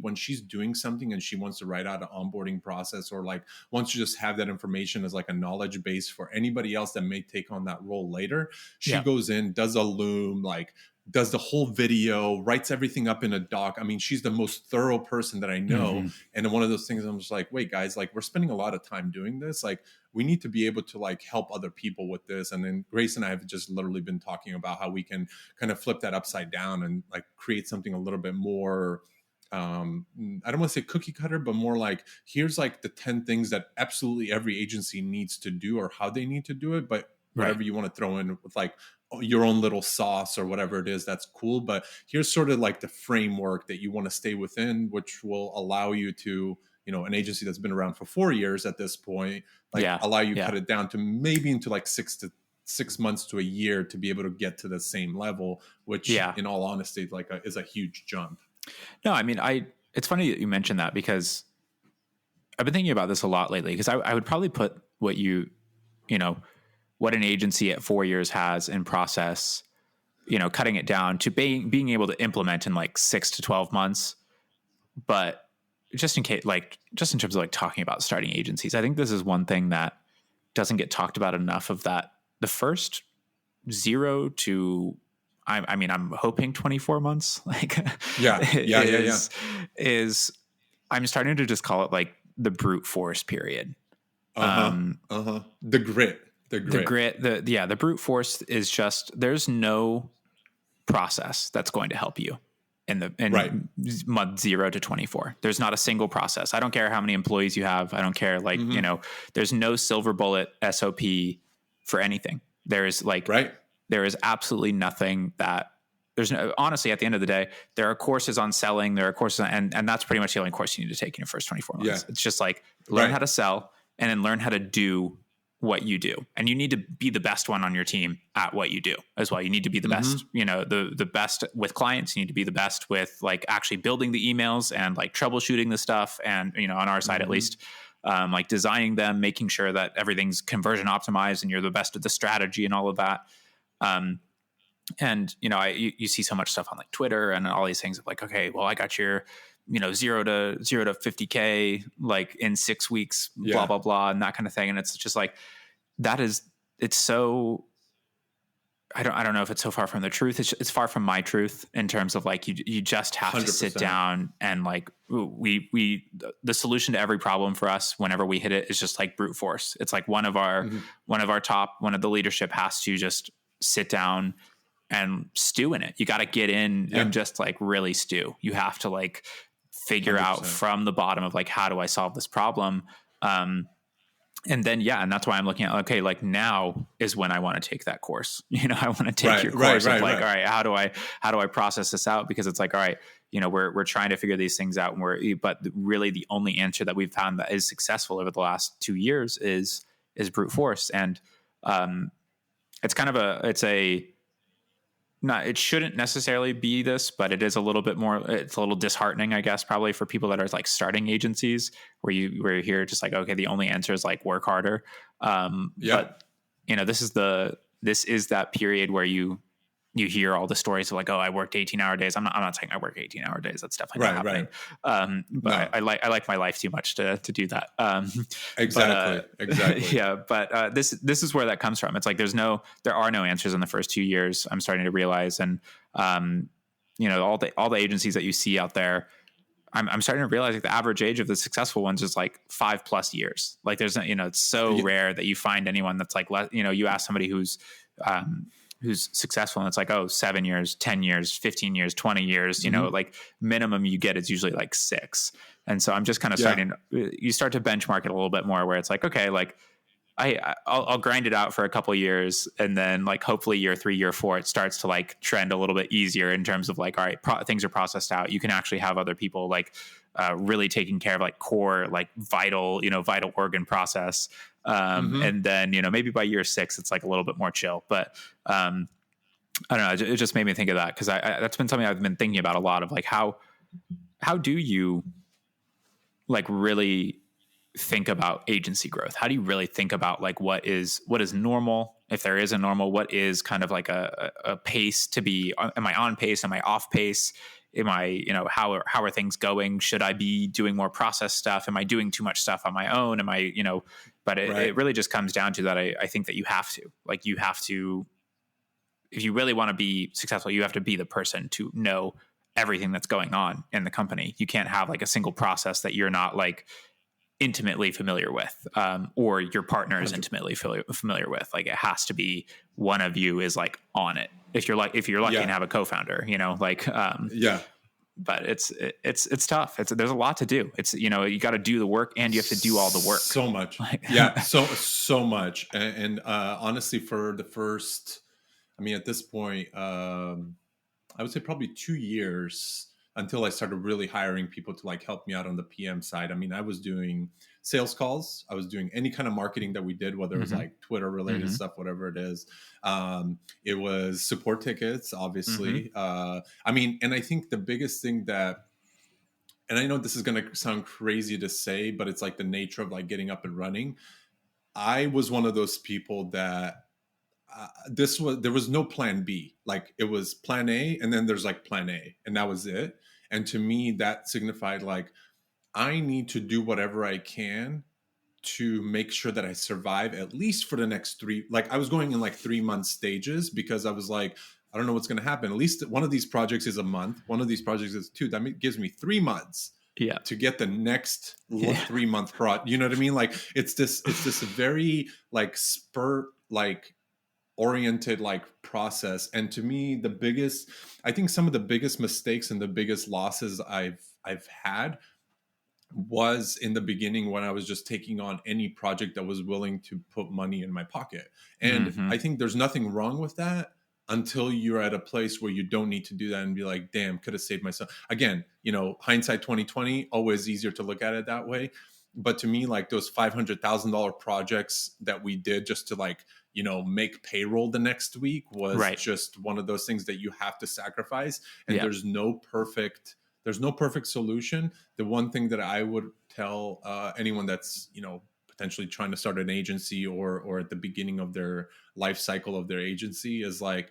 when she's doing something and she wants to write out an onboarding process, or like wants to just have that information as like a knowledge base for anybody else that may take on that role later, she Yeah. goes in, does a loom, like does the whole video, writes everything up in a doc. I mean, she's the most thorough person that I know. Mm-hmm. And one of those things, I'm just like, wait, guys, like we're spending a lot of time doing this. Like we need to be able to like help other people with this. And then Grace and I have just literally been talking about how we can kind of flip that upside down and like create something a little bit more, I don't want to say cookie cutter, but more like, here's like the 10 things that absolutely every agency needs to do, or how they need to do it. But whatever Right. you want to throw in with like your own little sauce or whatever it is, that's cool. But here's sort of like the framework that you want to stay within, which will allow you to, an agency that's been around for 4 years at this point, like Yeah. allow you Yeah. cut it down to maybe into like 6 months to a year to be able to get to the same level, which in all honesty, like is a huge jump. No, I mean, it's funny that you mentioned that, because I've been thinking about this a lot lately, because I would probably put what what an agency at 4 years has in process, cutting it down to being able to implement in like 6 to 12 months. But just in case, like, just in terms of like talking about starting agencies, I think this is one thing that doesn't get talked about enough, of that the first 0 to, I mean, I'm hoping 24 months, like, is I'm starting to just call it like the brute force period. The grit. The brute force is just, there's no process that's going to help you in month 0 to 24. There's not a single process. I don't care how many employees you have. I don't care. Like, there's no silver bullet SOP for anything. There is like, there is absolutely nothing that honestly, at the end of the day, there are courses on selling, there are courses, and that's pretty much the only course you need to take in your first 24 months. Yeah. It's just like, learn how to sell, and then learn how to do what you do. And you need to be the best one on your team at what you do as well. You need to be the best, the best with clients. You need to be the best with like actually building the emails and like troubleshooting the stuff. And, on our side, at least, like designing them, making sure that everything's conversion optimized and you're the best at the strategy and all of that. And, you see so much stuff on like Twitter and all these things of like, okay, well, I got your, 0 to 50K, like in 6 weeks, blah, blah, blah, and that kind of thing. And it's just like, it's so, I don't know if it's so far from the truth. It's far from my truth in terms of like, you just have 100%. To sit down and like, the solution to every problem for us, whenever we hit it, is just like brute force. It's like one of the leadership has to just sit down and stew in it. You got to get in and just like really stew. You have to like figure 100%. Out from the bottom of like, how do I solve this problem? And then, and that's why I'm looking at, okay, like now is when I want to take that course. I want to take your course of like, all right, how do I process this out? Because it's like, all right, we're trying to figure these things out, but really the only answer that we've found that is successful over the last 2 years is brute force. And, it's kind of it shouldn't necessarily be this, but it is a little bit more, it's a little disheartening, I guess, probably for people that are like starting agencies where you hear just like, okay, the only answer is like work harder. But this is that period where you hear all the stories of like, oh, I worked 18-hour days. I'm not saying I work 18-hour days. That's definitely not happening. But no. I like my life too much to do that. Exactly. Yeah. But this is where that comes from. It's like, there are no answers in the first 2 years. I'm starting to realize, and all the agencies that you see out there, I'm starting to realize like the average age of the successful ones is like 5+ years. Like there's, it's so rare that you find anyone that's like, you ask somebody who's successful and it's like, 7 years, 10 years, 15 years, 20 years, like minimum you get is usually like 6. And so I'm just kind of you start to benchmark it a little bit more where it's like, okay, like I'll grind it out for a couple of years, and then like hopefully year 3, year 4, it starts to like trend a little bit easier in terms of like, all right, things are processed out. You can actually have other people like really taking care of like core, like vital organ process. Mm-hmm. And then, maybe by year 6, it's like a little bit more chill. But I don't know. It just made me think of that because I that's been something I've been thinking about a lot of like how do you like really think about agency growth? How do you really think about like what is normal, if there is a normal, what is kind of like a pace to be? Am I on pace? Am I off pace? Am I, how are things going? Should I be doing more process stuff? Am I doing too much stuff on my own? Am I, but it really just comes down to that. I think that you have to, if you really want to be successful, you have to be the person to know everything that's going on in the company. You can't have like a single process that you're not like intimately familiar with, or your partner is intimately familiar with. Like it has to be one of you is like on it. If you're lucky and have a co-founder, but it's tough. There's a lot to do. It's, you got to do the work and you have to do all the work. So much. So much. And honestly, for the first, at this point, I would say probably 2 years until I started really hiring people to like help me out on the PM side. I was doing sales calls. I was doing any kind of marketing that we did, whether it was like Twitter related stuff, whatever it is. It was support tickets, obviously. And I think the biggest thing that, and I know this is going to sound crazy to say, but it's like the nature of like getting up and running. I was one of those people that there was no plan B. Like it was plan A, and then there's like plan A, and that was it. And to me, that signified like I need to do whatever I can to make sure that I survive at least for the next 3. Like I was going in like 3-month stages because I was like, I don't know what's going to happen. At least one of these projects is a month. One of these projects is 2. That gives me 3 months. Yeah. To get the next 3-month project. You know what I mean? Like it's this very like spurt like oriented like process. And to me, I think some of the biggest mistakes and the biggest losses I've had was in the beginning when I was just taking on any project that was willing to put money in my pocket. And I think there's nothing wrong with that until you're at a place where you don't need to do that and be like, damn, could have saved myself. Again, hindsight 2020, always easier to look at it that way. But to me, like those $500,000 projects that we did just to like, make payroll the next week was just one of those things that you have to sacrifice. And there's no perfect solution. The one thing that I would tell anyone that's, potentially trying to start an agency or at the beginning of their life cycle of their agency is like,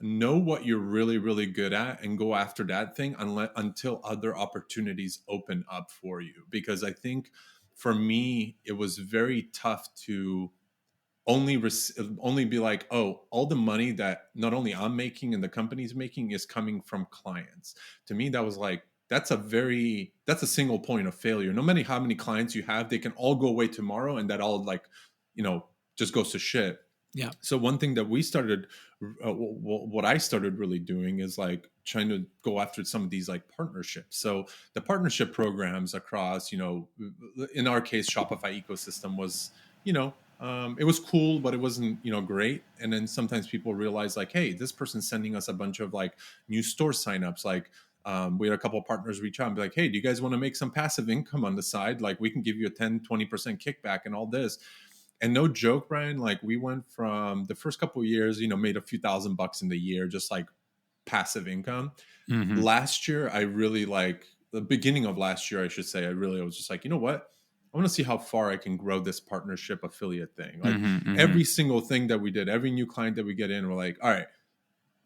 know what you're really, really good at and go after that thing until other opportunities open up for you. Because I think for me, it was very tough to only be like, oh, all the money that not only I'm making and the company's making is coming from clients. To me, that was like, that's a single point of failure. No matter how many clients you have, they can all go away tomorrow and that all like, just goes to shit. Yeah. So one thing that we started, what I started really doing is like trying to go after some of these like partnerships. So the partnership programs across, in our case, Shopify ecosystem was, it was cool, but it wasn't, great. And then sometimes people realize like, hey, this person's sending us a bunch of like new store signups. Like we had a couple of partners reach out and be like, hey, do you guys want to make some passive income on the side? Like we can give you a 10, 20% kickback and all this. And no joke, Brian, like we went from the first couple of years, made a few $1,000 in the year, just like passive income. Last year, I really the beginning of last year, I should say, I was just like, you know what? I want to see how far I can grow this partnership affiliate thing. Like every single thing that we did, every new client that we get in, we're like, all right,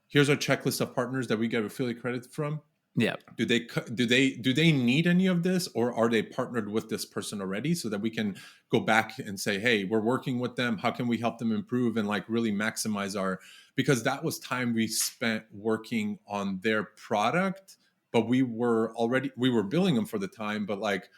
here's our checklist of partners that we get affiliate credit from. Yeah. Do they need any of this, or are they partnered with this person already so that we can go back and say, hey, we're working with them. How can we help them improve and like really maximize because that was time we spent working on their product, but we were billing them for the time, but like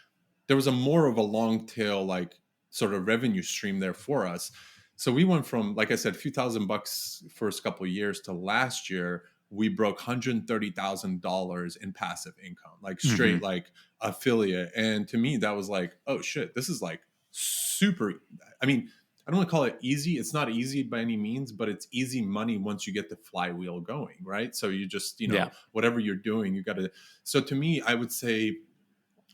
there was more of a long tail, like sort of revenue stream there for us. So we went from, like I said, a few $1,000 first couple of years to last year, we broke $130,000 in passive income, like straight, like affiliate. And to me, that was like, oh shit, this is like super. I don't want to call it easy. It's not easy by any means, but it's easy money once you get the flywheel going, right? So you just, Yeah. whatever you're doing, you got to. So to me, I would say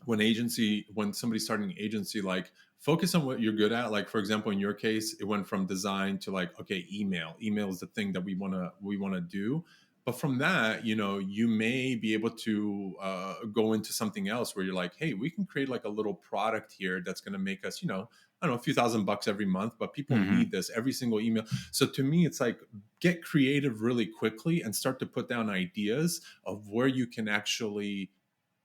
when somebody's starting an agency, like focus on what you're good at. Like, for example, in your case, it went from design to like, okay, email is the thing that we want to do. But from that, you may be able to go into something else where you're like, hey, we can create like a little product here that's going to make us, I don't know, a few $1,000 every month, but people need this every single email. So to me, it's like, get creative really quickly and start to put down ideas of where you can actually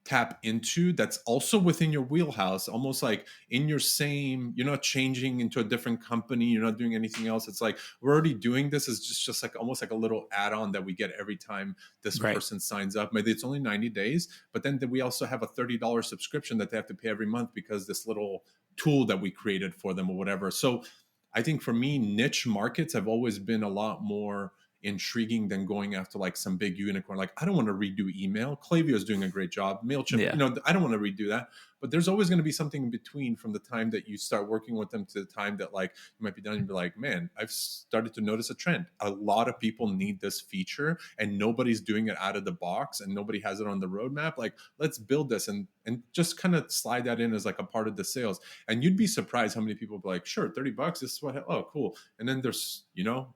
tap into that's also within your wheelhouse, almost like in your same, you're not changing into a different company, you're not doing anything else. It's like, we're already doing this. It's just like almost like a little add-on that we get every time this person signs up. Maybe it's only 90 days, but then we also have a $30 subscription that they have to pay every month because this little tool that we created for them or whatever. So I think for me, niche markets have always been a lot more intriguing than going after like some big unicorn. Like, I don't want to redo email. Klaviyo is doing a great job. MailChimp, I don't want to redo that. But there's always going to be something in between from the time that you start working with them to the time that like you might be done and be like, man, I've started to notice a trend. A lot of people need this feature and nobody's doing it out of the box and nobody has it on the roadmap. Like, let's build this and just kind of slide that in as like a part of the sales. And you'd be surprised how many people be like, sure, $30, this is what, oh, cool. And then there's,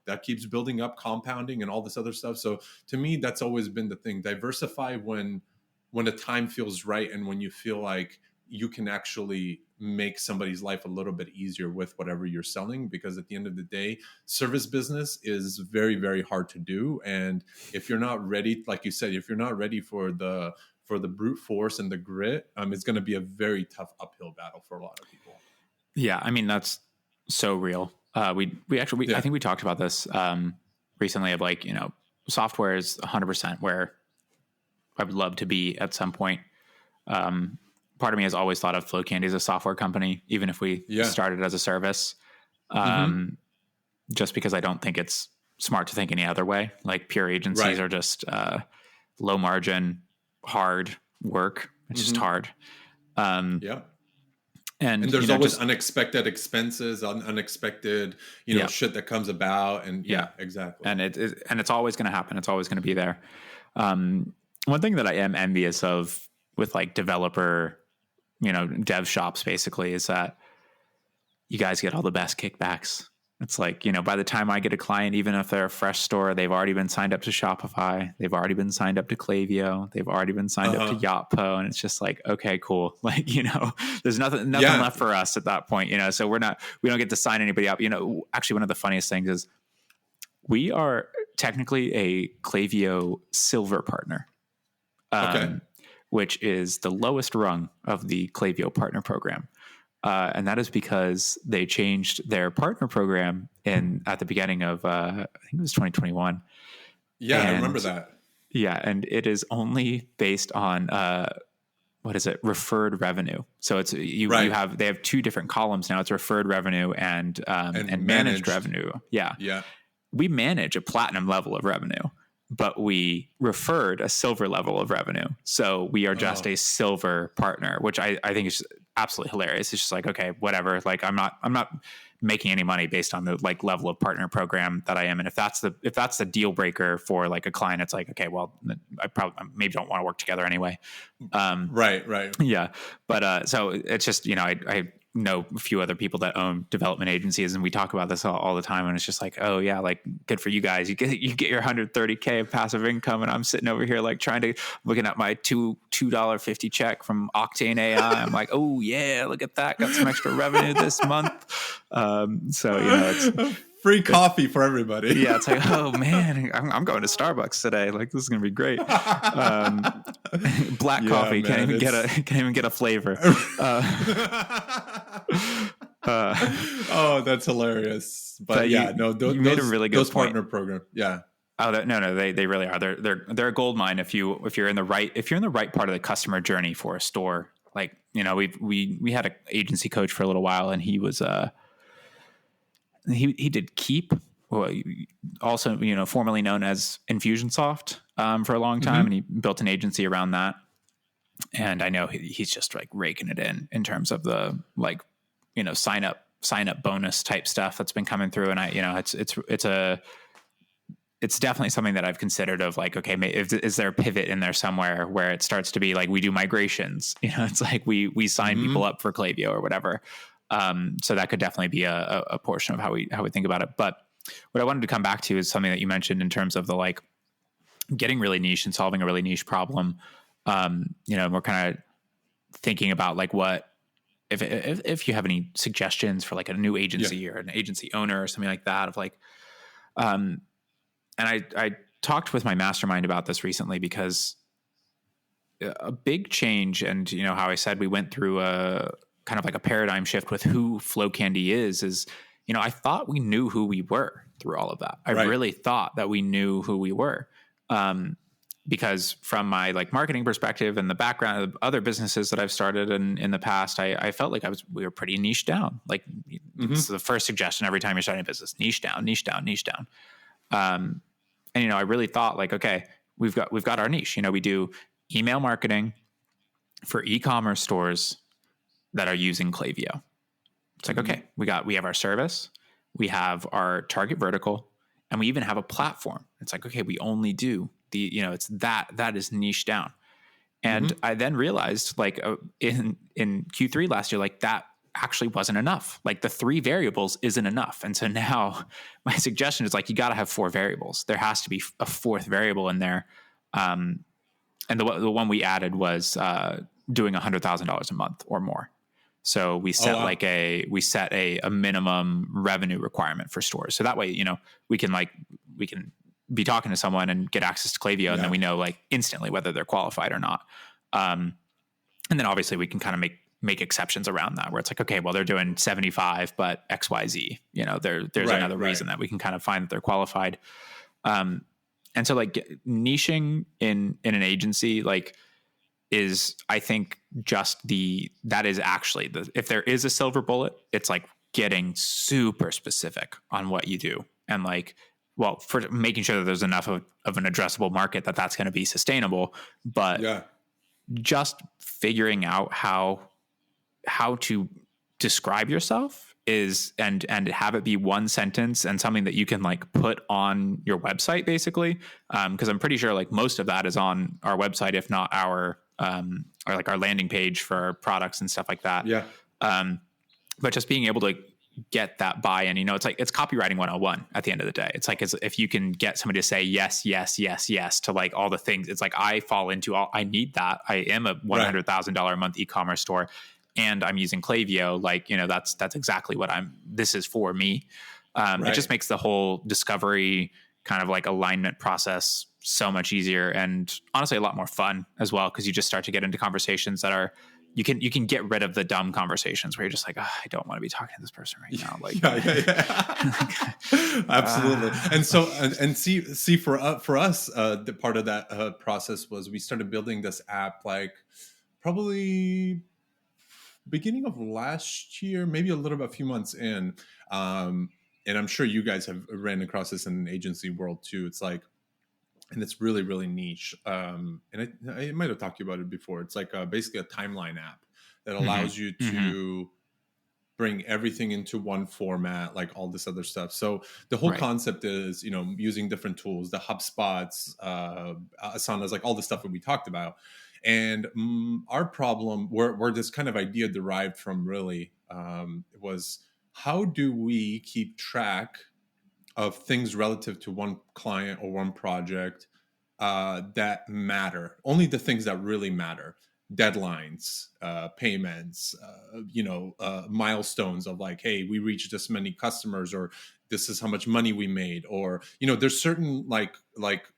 that keeps building up, compounding and all this other stuff. So to me, that's always been the thing. Diversify when the time feels right and when you feel like you can actually make somebody's life a little bit easier with whatever you're selling, because at the end of the day, service business is very, very hard to do. And if you're not ready, like you said, if you're not ready for the brute force and the grit, it's going to be a very tough uphill battle for a lot of people. Yeah. I mean, that's so real. We actually, I think we talked about this recently of like, software is 100% where I would love to be at some point. Part of me has always thought of Flow Candy as a software company, even if we started as a service, just because I don't think it's smart to think any other way. Like pure agencies are just low margin, hard work. It's just hard. And there's always unexpected expenses, unexpected, shit that comes about. And exactly. And it's always going to happen. It's always going to be there. One thing that I am envious of with like developer, dev shops basically is that you guys get all the best kickbacks. It's like, by the time I get a client, even if they're a fresh store, they've already been signed up to Shopify. They've already been signed up to Klaviyo. They've already been signed up to Yotpo. And it's just like, okay, cool. Like, there's nothing left for us at that point, so we don't get to sign anybody up. Actually, one of the funniest things is we are technically a Klaviyo Silver partner. Which is the lowest rung of the Klaviyo partner program. And that is because they changed their partner program at the beginning of, I think it was 2021. Yeah, I remember that. Yeah, and it is only based on, referred revenue. So it's they have two different columns now. It's referred revenue and managed revenue. Yeah. Yeah. We manage a platinum level of revenue, but we referred a silver level of revenue. So we are just a silver partner, which I think is absolutely hilarious. It's just like, okay, whatever. Like I'm not making any money based on the like level of partner program that I am. And if that's the deal breaker for like a client, it's like, okay, well, I probably maybe don't want to work together anyway. Right. Yeah. But, so it's just, I know a few other people that own development agencies, and we talk about this all the time. And it's just like, oh yeah, like good for you guys. You get your $130K of passive income, and I'm sitting over here like looking at my $2.50 check from Octane AI. I'm like, oh yeah, look at that, got some extra revenue this month. So it's free coffee for everybody. Yeah, it's like, oh man, I'm going to Starbucks today. Like this is gonna be great. Black coffee, can't even get a flavor. Oh, that's hilarious. But you made a really good point. Partner program. Yeah. Oh no, they really are. They're a gold mine if you're in the right part of the customer journey for a store. Like, we had an agency coach for a little while, and he was he did Keep, also formerly known as Infusionsoft, for a long time, and he built an agency around that. And I know he's just like raking it in terms of the like sign up sign up bonus type stuff that's been coming through. And it's definitely something that I've considered of like, okay, is there a pivot in there somewhere where it starts to be like, we do migrations, it's like we sign people up for Klaviyo or whatever. So that could definitely be a portion of how we think about it. But what I wanted to come back to is something that you mentioned in terms of the like getting really niche and solving a really niche problem. We're kind of thinking about like what, if you have any suggestions for like a new agency or an agency owner or something like that of like, and I talked with my mastermind about this recently because a big change, and how I said we went through a kind of like a paradigm shift with who Flow Candy is, I thought we knew who we were through all of that. I really thought that we knew who we were. Because from my like marketing perspective and the background of other businesses that I've started in the past, I felt like we were pretty niche down. Like it's the first suggestion every time you're starting a business: niche down, niche down, niche down. And I really thought like, okay, we've got our niche. We do email marketing for e-commerce stores that are using Klaviyo. It's like, okay, we have our service, we have our target vertical, and we even have a platform. It's like, okay, we only do it's that is niche down. And I then realized like in Q3 last year, like that actually wasn't enough. Like the 3 variables isn't enough. And so now my suggestion is like, you got to have 4 variables. There has to be a 4th variable in there. And the one we added was doing $100,000 a month or more. So we set a minimum revenue requirement for stores. So that way, we can be talking to someone and get access to Klaviyo, and then we know like instantly whether they're qualified or not. And then obviously we can kind of make exceptions around that, where it's like, okay, well, they're doing 75, but XYZ, there's another reason that we can kind of find that they're qualified. And so like niching in an agency, like is, I think that is actually if there is a silver bullet, it's like getting super specific on what you do. And like, well, for making sure that there's enough of an addressable market that's going to be sustainable, but just figuring out how to describe yourself and have it be one sentence and something that you can like put on your website basically. Cause I'm pretty sure like most of that is on our website, if not our landing page for our products and stuff like that. Yeah. But just being able to get that buy-in, it's like, it's copywriting 101 at the end of the day. It's like, if you can get somebody to say yes, yes, yes, yes to like all the things, it's like, I fall into I need that. I am a $100,000 a month e-commerce store and I'm using Klaviyo. Like, that's exactly what this is for me. It just makes the whole discovery kind of like alignment process so much easier and honestly a lot more fun as well. Cause you just start to get into conversations that are, you can get rid of the dumb conversations where you're just like, oh, I don't want to be talking to this person right now. Like, absolutely. And so, and see for us, the part of that process was we started building this app, like probably beginning of last year, maybe a few months in. And I'm sure you guys have ran across this in an agency world too. It's like, and it's really, really niche. And I might have talked to you about it before. It's like basically a timeline app that allows you to bring everything into one format, like all this other stuff. So the whole concept is, using different tools, the HubSpots, Asanas, like all the stuff that we talked about. And our problem, where this kind of idea derived from really was, how do we keep track of things relative to one client or one project that matter, only the things that really matter, deadlines, payments, milestones of like, hey, we reached this many customers, or this is how much money we made, or, there's certain like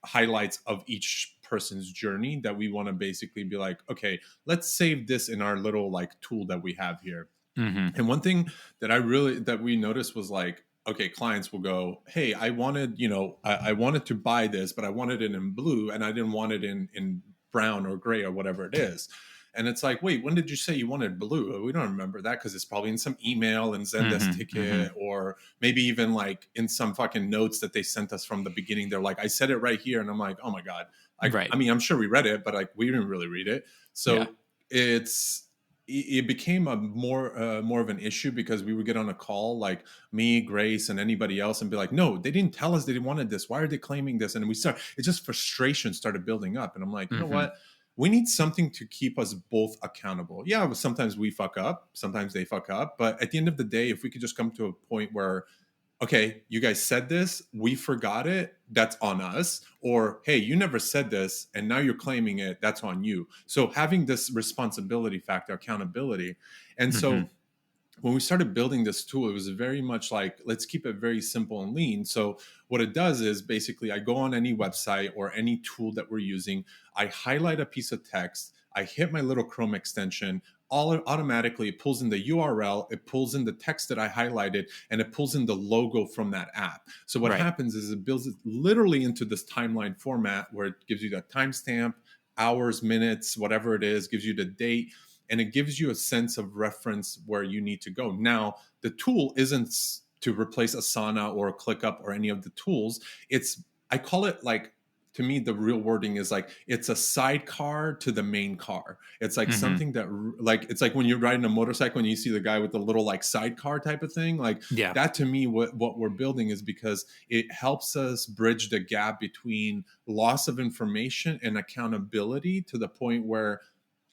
highlights of each person's journey that we want to basically be like, okay, let's save this in our little like tool that we have here. And one thing that we noticed was like, okay, clients will go, hey, I wanted to buy this, but I wanted it in blue and I didn't want it in brown or gray or whatever it is. And it's like, wait, when did you say you wanted blue? We don't remember that because it's probably in some email and Zendesk ticket, or maybe even like in some fucking notes that they sent us from the beginning. They're like, I said it right here. And I'm like, oh my God. I mean, I'm sure we read it, but like we didn't really read it. So it's it became a more of an issue because we would get on a call, like me, Grace, and anybody else, and be like, no, they didn't tell us they wanted this. Why are they claiming this? And it's just frustration started building up. And I'm like, you know Mm-hmm. what? We need something to keep us both accountable. Yeah, sometimes we fuck up, sometimes they fuck up. But at the end of the day, if we could just come to a point where, okay, you guys said this, we forgot it, that's on us. Or, hey, you never said this, and now you're claiming it, that's on you. So having this responsibility factor, accountability. And Mm-hmm. so when we started building this tool, it was very much like, let's keep it very simple and lean. So what it does is basically I go on any website or any tool that we're using, I highlight a piece of text, I hit my little Chrome extension, all automatically it pulls in the URL, it pulls in the text that I highlighted, and it pulls in the logo from that app. So what Right. happens is it builds it literally into this timeline format where it gives you that timestamp, hours, minutes, whatever it is, gives you the date, and it gives you a sense of reference where you need to go. Now, the tool isn't to replace Asana or ClickUp or any of the tools. I call it like, to me, the real wording is like, it's a sidecar to the main car. It's like Mm-hmm. something that, like, it's like when you're riding a motorcycle and you see the guy with the little like sidecar type of thing. Like Yeah. that to me, what we're building is because it helps us bridge the gap between loss of information and accountability to the point where,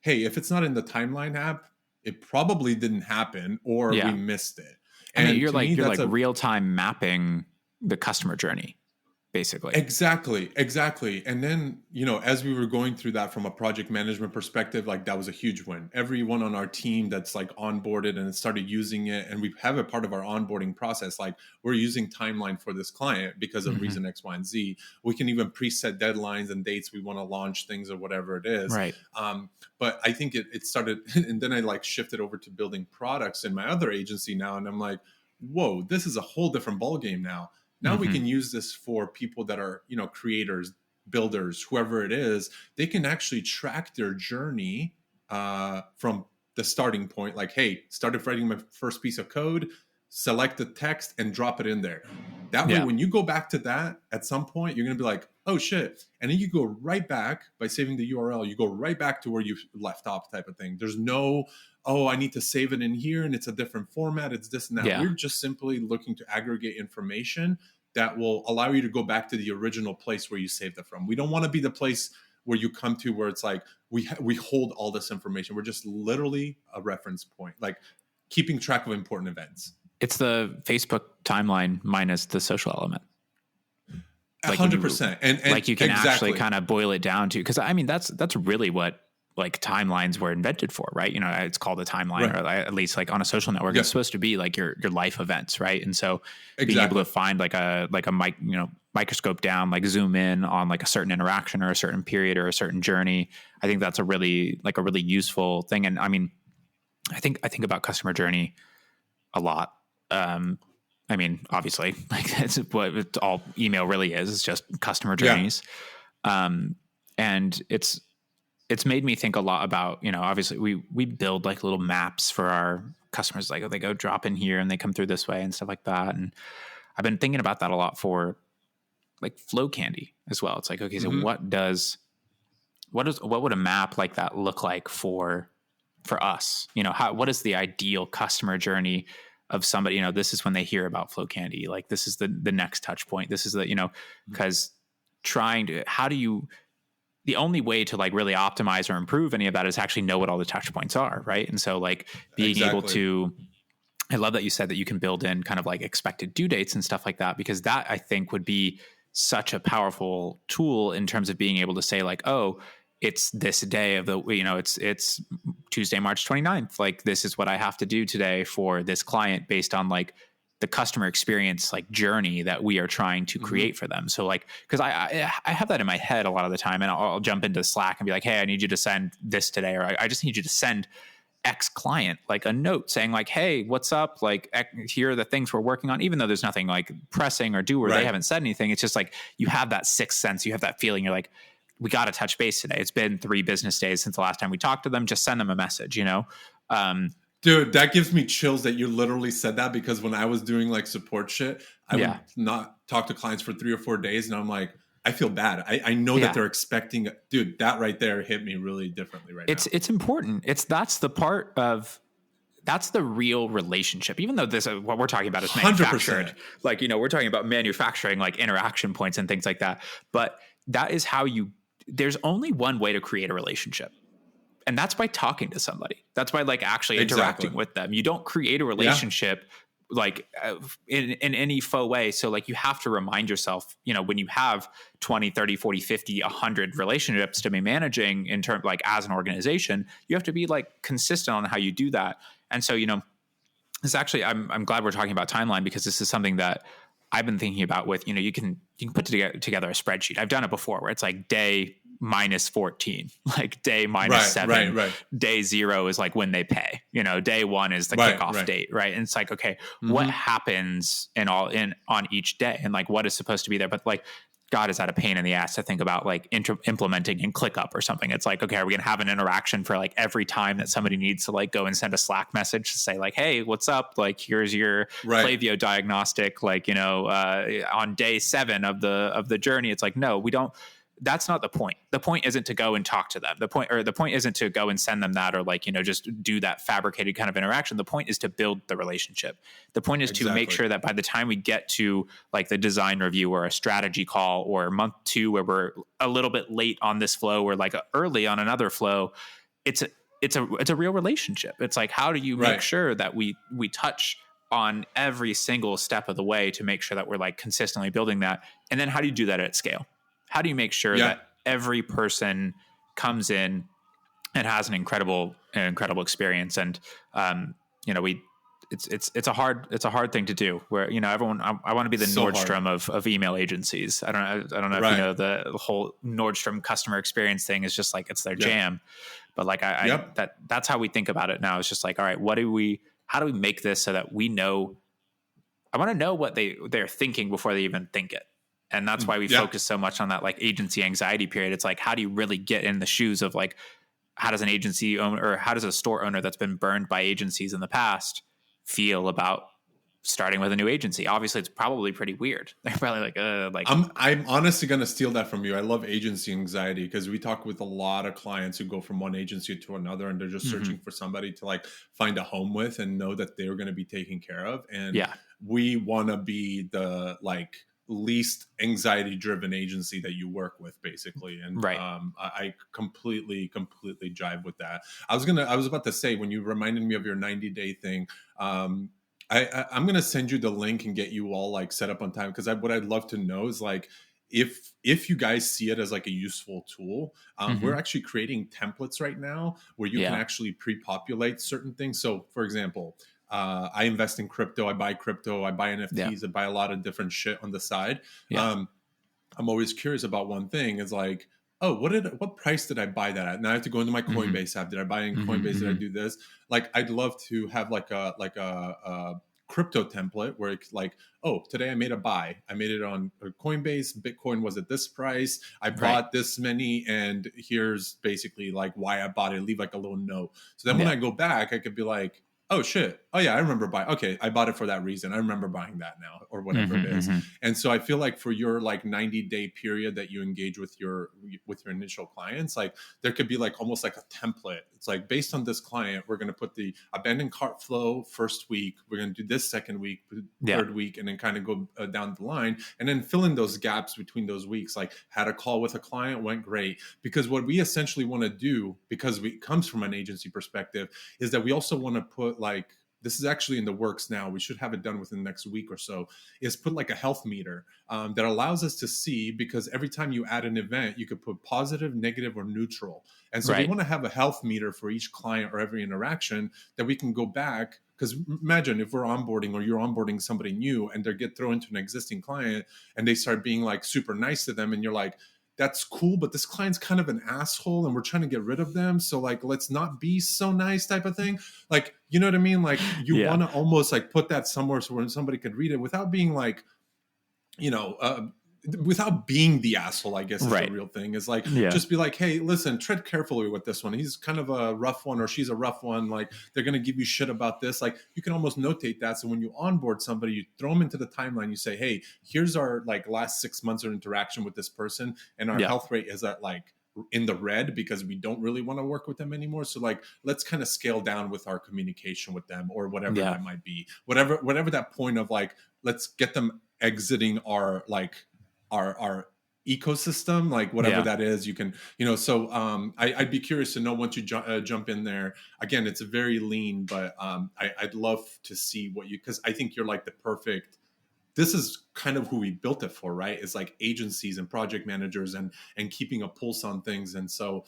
hey, if it's not in the timeline app, it probably didn't happen or we Yeah. missed it. I mean, And to me, you're that's like a real time mapping the customer journey, basically. exactly. And then, as we were going through that from a project management perspective, like that was a huge win. Everyone on our team that's like onboarded and started using it, and we have it part of our onboarding process. Like we're using timeline for this client because of Mm-hmm. reason X, Y, and Z. We can even preset deadlines and dates we want to launch things or whatever it is. Right. But I think it started, and then I like shifted over to building products in my other agency now, and I'm like, whoa, this is a whole different ballgame now. Now we Mm-hmm. can use this for people that are, creators, builders, whoever it is. They can actually track their journey from the starting point. Like, hey, started writing my first piece of code, select the text and drop it in there. That way, Yeah. when you go back to that at some point, you're going to be like, oh shit. And then you go right back by saving the URL. You go right back to where you left off type of thing. There's no, oh, I need to save it in here and it's a different format. It's this and that. Yeah. We're just simply looking to aggregate information that will allow you to go back to the original place where you saved it from. We don't want to be the place where you come to where it's like we hold all this information. We're just literally a reference point, like keeping track of important events. It's the Facebook timeline minus the social element. 100%. And like you can exactly. actually kind of boil it down to, because I mean, that's really what like timelines were invented for, right? It's called a timeline, Right. or at least like on a social network, Yeah. it's supposed to be like your life events, right? And so being Exactly. able to find like a mic, microscope down, like zoom in on like a certain interaction or a certain period or a certain journey, I think that's a really useful thing. And I mean, I think about customer journey a lot. I mean, obviously, like that's what all email really is. It's just customer journeys. Yeah. And it's made me think a lot about, obviously we build like little maps for our customers, like they go drop in here and they come through this way and stuff like that. And I've been thinking about that a lot for like Flow Candy as well. It's like, okay, so what would a map like that look like for us? What is the ideal customer journey of somebody? This is when they hear about Flow Candy. Like this is the next touch point. This is because the only way to like really optimize or improve any of that is actually know what all the touch points are. Right. And so like being able to, I love that you said that you can build in kind of like expected due dates and stuff like that, because that I think would be such a powerful tool in terms of being able to say like, oh, it's this day of the, it's Tuesday, March 29th. Like this is what I have to do today for this client based on like the customer experience, like journey that we are trying to create for them. So like, cause I have that in my head a lot of the time, and I'll jump into Slack and be like, hey, I need you to send this today. Or I just need you to send X client like a note saying like, hey, what's up? Like here are the things we're working on, even though there's nothing like pressing or do, or they haven't said anything. It's just like, you have that sixth sense. You have that feeling. You're like, we got to touch base today. It's been 3 business days since the last time we talked to them. Just send them a message, Dude, that gives me chills that you literally said that, because when I was doing like support shit, I would not talk to clients for 3 or 4 days. And I'm like, I feel bad. I know that Yeah. they're expecting, dude, that right there hit me really differently right now. It's important. That's the part of, that's the real relationship. Even though this, what we're talking about is 100%. manufactured, like, we're talking about manufacturing, like interaction points and things like that. But that is how there's only one way to create a relationship. And that's by talking to somebody. That's by like actually interacting with them. You don't create a relationship like in any faux way. So like you have to remind yourself, when you have 20, 30, 40, 50, 100 relationships to be managing in terms like as an organization, you have to be like consistent on how you do that. And so, this actually, I'm glad we're talking about timeline, because this is something that I've been thinking about with, you can put together a spreadsheet. I've done it before where it's like day minus 14, like day minus 7, right. Day 0 is like when they pay, day 1 is the kickoff date. Right. And it's like, okay, what happens on each day, and like, what is supposed to be there? But like, God, is that a pain in the ass to think about like implementing in ClickUp or something? It's like, okay, are we going to have an interaction for like every time that somebody needs to like go and send a Slack message to say like, hey, what's up? Like, here's your Klaviyo diagnostic, like, on day 7 of the journey. It's like, no, we don't. That's not the point. The point isn't to go and talk to them. The point isn't to go and send them that, or like, just do that fabricated kind of interaction. The point is to build the relationship. The point is to make sure that by the time we get to like the design review or a strategy call or month 2, where we're a little bit late on this flow or like early on another flow, it's a real relationship. It's like, how do you make sure that we touch on every single step of the way to make sure that we're like consistently building that? And then how do you do that at scale? How do you make sure that every person comes in and has an incredible experience? And it's a hard thing to do. Where everyone, I want to be the Nordstrom of email agencies. I don't know if you know the whole Nordstrom customer experience thing is just like it's their jam. But like that's how we think about it now. It's just like, all right, how do we make this so that we know? I want to know what they're thinking before they even think it. And that's why we focus so much on that like agency anxiety period. It's like, how do you really get in the shoes of like, how does an agency owner, or how does a store owner that's been burned by agencies in the past feel about starting with a new agency? Obviously, it's probably pretty weird. They're probably like, I'm honestly going to steal that from you. I love agency anxiety, because we talk with a lot of clients who go from one agency to another, and they're just searching for somebody to like find a home with and know that they're going to be taken care of. And we want to be the like least anxiety driven agency that you work with, basically. And I completely jive with that. I was about to say, when you reminded me of your 90-day thing, I'm going to send you the link and get you all like set up on time. Because what I'd love to know is like, if you guys see it as like a useful tool, we're actually creating templates right now where you can actually pre-populate certain things. So for example, I invest in crypto, I buy NFTs, I buy a lot of different shit on the side. I'm always curious about one thing. Is like, oh, what price did I buy that at? Now I have to go into my Coinbase app. Did I buy in Coinbase? Did I do this? Like, I'd love to have like a crypto template where it's like, oh, today I made a buy. I made it on Coinbase. Bitcoin was at this price. I bought this many, and here's basically like why I bought it. Leave like a little note. So then when I go back, I could be like, oh shit. Oh yeah, I remember buying. Okay, I bought it for that reason. I remember buying that now, or whatever it is. And so I feel like for your like 90-day period that you engage with your initial clients, like there could be like almost like a template. It's like, based on this client, we're going to put the abandoned cart flow first week. We're going to do this second week, third week, and then kind of go down the line, and then fill in those gaps between those weeks. Like, had a call with a client, went great. Because what we essentially want to do, because it comes from an agency perspective, is that we also want to put like, this is actually in the works now, we should have it done within the next week or so, is put like a health meter that allows us to see, because every time you add an event, you could put positive, negative, or neutral. And so we want to have a health meter for each client or every interaction that we can go back. Because imagine if we're onboarding, or you're onboarding somebody new, and they get thrown into an existing client and they start being like super nice to them, and you're like, that's cool, but this client's kind of an asshole and we're trying to get rid of them. So like, let's not be so nice, type of thing. Like, you know what I mean? Like, you want to almost like put that somewhere so when somebody could read it without being like, without being the asshole, I guess is Right. the real thing, is like, Yeah. just be like, hey, listen, tread carefully with this one. He's kind of a rough one, or she's a rough one. Like, they're going to give you shit about this. Like, you can almost notate that. So when you onboard somebody, you throw them into the timeline, you say, hey, here's our like last 6 months of interaction with this person. And our health rate is at like in the red because we don't really want to work with them anymore. So like, let's kind of scale down with our communication with them, or whatever that might be, whatever that point of like, let's get them exiting our like our ecosystem, like whatever that is. You can, so I'd be curious to know, once you jump in there again, it's very lean, but I'd love to see what you, because I think you're like the perfect, this is kind of who we built it for, right? It's like agencies and project managers and keeping a pulse on things. And so,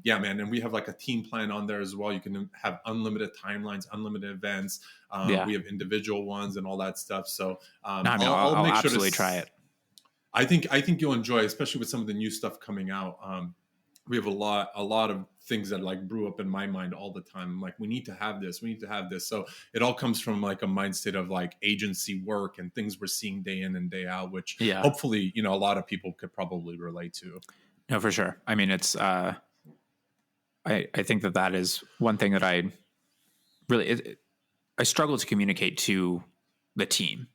yeah, man. And we have like a team plan on there as well. You can have unlimited timelines, unlimited events. We have individual ones and all that stuff. So I'll make sure absolutely try it. I think you'll enjoy, especially with some of the new stuff coming out. We have a lot of things that like brew up in my mind all the time. I'm like, we need to have this. So it all comes from like a mind state of like agency work and things we're seeing day in and day out, which hopefully, a lot of people could probably relate to. No, for sure. I mean, it's, I think that is one thing that I really, I struggle to communicate to the team.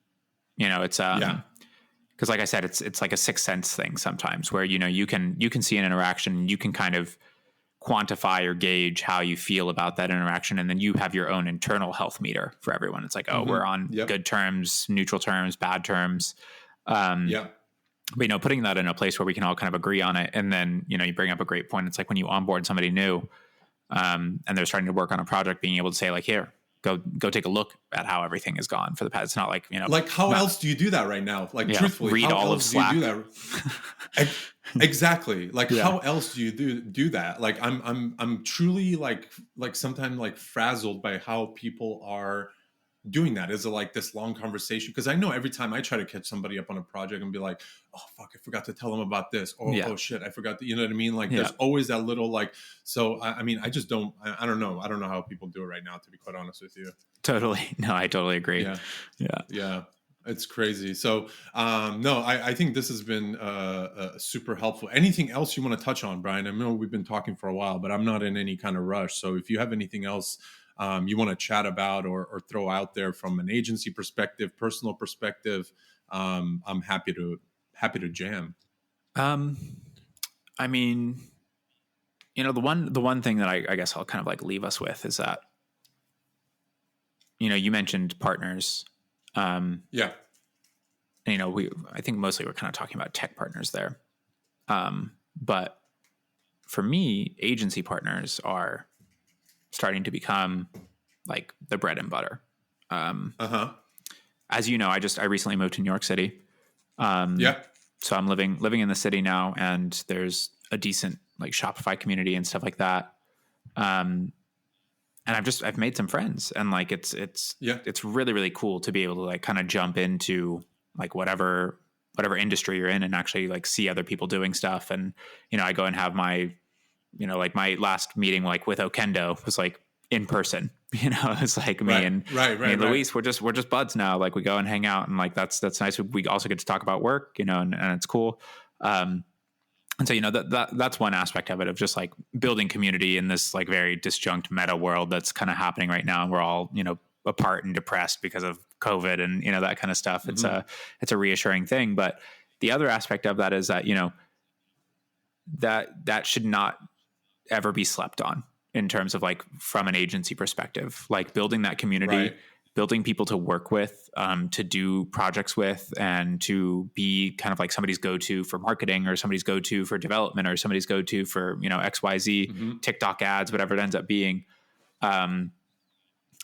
It's, because like I said, it's like a sixth sense thing sometimes, where you can see an interaction and you can kind of quantify or gauge how you feel about that interaction, and then you have your own internal health meter for everyone. It's like, we're on good terms, neutral terms, bad terms. But putting that in a place where we can all kind of agree on it, and then you bring up a great point. It's like when you onboard somebody new, and they're starting to work on a project, being able to say like, here, go take a look at how everything has gone for the past. It's not like, like how else do you do that right now? Like truthfully, read how all else of Slack. do you do that? Exactly. Like how else do you do that? Like I'm truly like sometimes like frazzled by how people are doing that. Is it like this long conversation? Because I know every time I try to catch somebody up on a project and be like, oh fuck, I forgot to tell them about this. Oh shit, I forgot to, you know what I mean? Like there's always that little like, so I mean, I just don't, I don't know. I don't know how people do it right now, to be quite honest with you. Totally. No, I totally agree. Yeah. It's crazy. So, no, I think this has been super helpful. Anything else you want to touch on, Brian? I know we've been talking for a while, but I'm not in any kind of rush. So if you have anything else you want to chat about or throw out there from an agency perspective, personal perspective, I'm happy to jam. I mean, the one thing that I guess I'll kind of like leave us with is that, you mentioned partners. And, I think mostly we're kind of talking about tech partners there. But for me, agency partners are starting to become like the bread and butter. As you know, I recently moved to New York City. So I'm living in the city now, and there's a decent like Shopify community and stuff like that. And I've made some friends, and like it's really, really cool to be able to like kind of jump into like whatever industry you're in and actually like see other people doing stuff. And, I go and have my, like my last meeting like with Okendo was like in person, it's like me and Luis, we're just buds now. Like we go and hang out, and like, that's nice. We also get to talk about work, and it's cool. And so, that's one aspect of it, of just like building community in this like very disjunct meta world that's kind of happening right now. And we're all, apart and depressed because of COVID and, that kind of stuff. Mm-hmm. It's a reassuring thing. But the other aspect of that is that, that should not ever be slept on in terms of like from an agency perspective, like building that community, building people to work with, to do projects with, and to be kind of like somebody's go-to for marketing, or somebody's go-to for development, or somebody's go-to for, XYZ, TikTok ads, whatever it ends up being.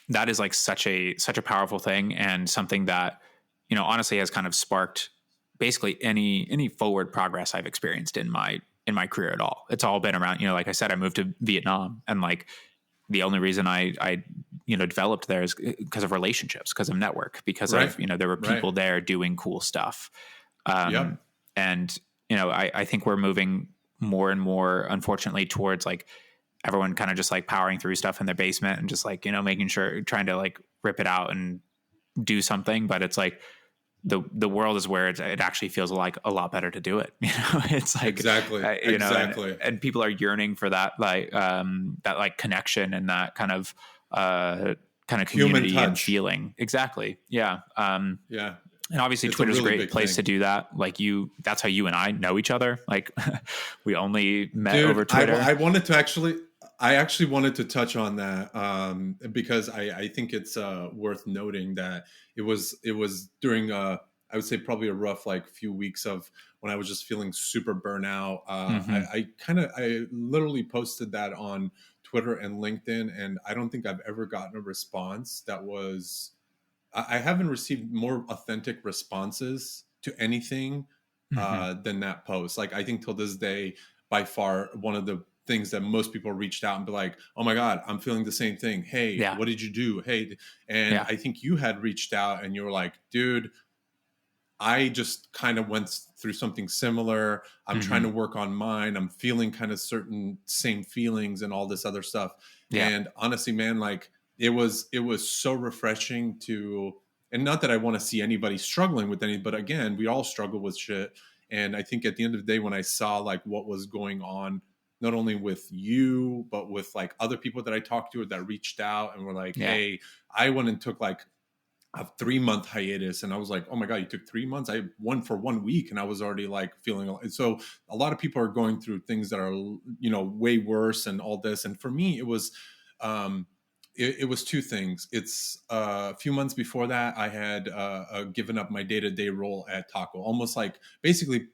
That is like such a powerful thing, and something that, honestly has kind of sparked basically any forward progress I've experienced in my career at all. It's all been around, like I said, I moved to Vietnam, and like the only reason I developed there is because of relationships, because of network, because of, there were people there doing cool stuff. And, I think we're moving more and more, unfortunately, towards like everyone kind of just like powering through stuff in their basement and just like, making sure, trying to like rip it out and do something. But it's like, the world is where it actually feels like a lot better to do it. It's like, Exactly. Exactly. and people are yearning for that, that like connection and that kind of community and feeling. Exactly. Yeah. Yeah. And obviously It's Twitter's a really great place to do that. Like that's how you and I know each other. Like we only met over Twitter. I actually wanted to touch on that because I think it's worth noting that it was during I would say probably a rough like few weeks of when I was just feeling super burnout. I literally posted that on Twitter and LinkedIn, and I don't think I've ever gotten a response that was. I haven't received more authentic responses to anything than that post. Like I think till this day, by far, one of the things that most people reached out and be like, "Oh my God, I'm feeling the same thing. Hey, what did you do? Hey," and I think you had reached out and you were like, "Dude, I just kind of went through something similar. I'm trying to work on mine. I'm feeling kind of certain same feelings and all this other stuff." And honestly, man, like it was so refreshing to, and not that I want to see anybody struggling with any, but again, we all struggle with shit. And I think at the end of the day, when I saw like what was going on, not only with you, but with like other people that I talked to that reached out and were like, "Hey," I went and took like a 3-month hiatus, and I was like, "Oh my God, you took 3 months?" I won for 1 week and I was already like feeling. So a lot of people are going through things that are, way worse and all this. And for me, it was, it was two things. It's a few months before that, I had given up my day-to-day role at Taco, almost like basically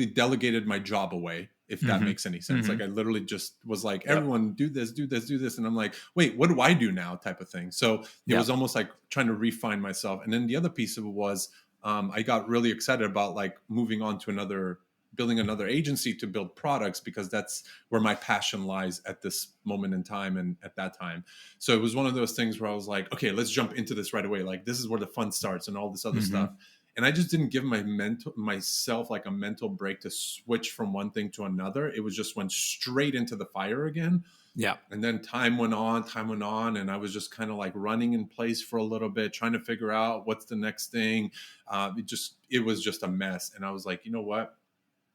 delegated my job away, if that makes any sense. Like I literally just was like, everyone do this. And I'm like, wait, what do I do now type of thing. So it was almost like trying to refine myself. And then the other piece of it was I got really excited about like moving on to building another agency to build products, because that's where my passion lies at this moment in time and at that time. So it was one of those things where I was like, okay, let's jump into this right away. Like this is where the fun starts and all this other stuff. And I just didn't give myself like a mental break to switch from one thing to another. It was just went straight into the fire again. Yeah. And then time went on. And I was just kind of like running in place for a little bit, trying to figure out what's the next thing. It was just a mess. And I was like, you know what?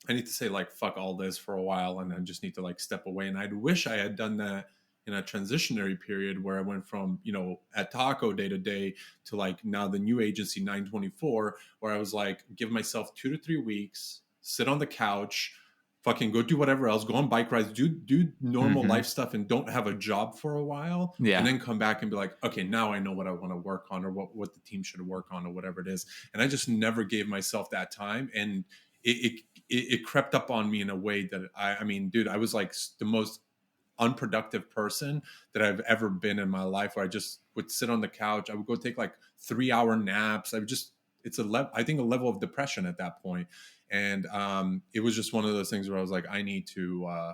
I need to say like, fuck all this for a while. And I just need to like step away. And I'd wish I had done that in a transitionary period where I went from, at Taco day to day to like now the new agency 924, where I was like, give myself 2 to 3 weeks, sit on the couch, fucking go do whatever else, go on bike rides, do normal life stuff, and don't have a job for a while. And then come back and be like, okay, now I know what I want to work on, or what the team should work on, or whatever it is. And I just never gave myself that time. And it crept up on me in a way that I mean, dude, I was like the most unproductive person that I've ever been in my life, where I just would sit on the couch. I would go take like 3-hour naps. I think a level of depression at that point. And it was just one of those things where I was like, I need to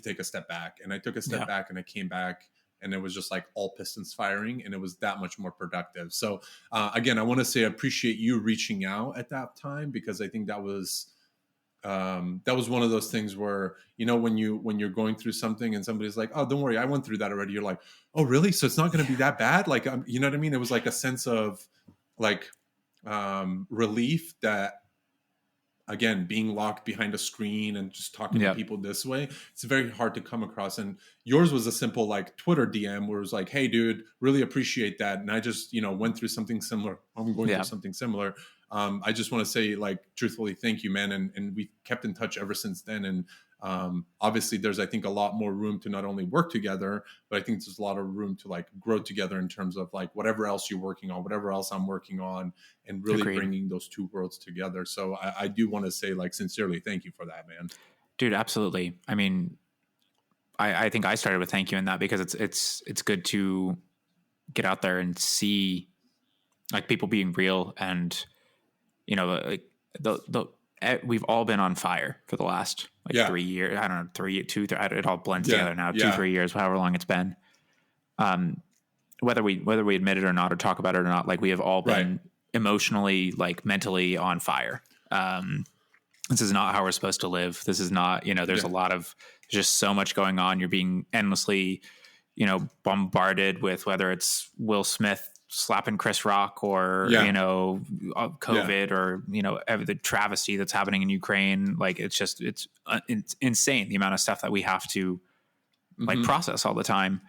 take a step back. And I took a step back, and I came back, and it was just like all pistons firing, and it was that much more productive. So again, I want to say I appreciate you reaching out at that time, because I think that was one of those things where, when you're going through something and somebody's like, "Oh, don't worry, I went through that already." You're like, "Oh, really? So it's not going to be that bad?" Like, you know what I mean? It was like a sense of like relief that, again, being locked behind a screen and just talking to people this way, it's very hard to come across. And yours was a simple like Twitter DM where it was like, "Hey dude, really appreciate that." And I just, went through something similar. I'm going through something similar. I just want to say, like, truthfully, thank you, man. And we've kept in touch ever since then. And obviously there's, I think, a lot more room to not only work together, but I think there's a lot of room to like grow together in terms of like whatever else you're working on, whatever else I'm working on, and really bringing those two worlds together. So I do want to say, like, sincerely, thank you for that, man. Dude, absolutely. I mean, I think I started with thank you in that, because it's good to get out there and see like people being real, and like we've all been on fire for the last 3 years. I don't know, 3, 2, 3, it all blends together now. 2, 3 years, however long it's been. Whether we admit it or not, or talk about it or not, like we have all been emotionally, like mentally on fire. This is not how we're supposed to live. This is not, there's a lot of just so much going on. You're being endlessly, bombarded with, whether it's Will Smith slapping Chris Rock or, Yeah. you know, COVID or, you know, the travesty that's happening in Ukraine. Like, it's just, it's insane, the amount of stuff that we have to like process all the time.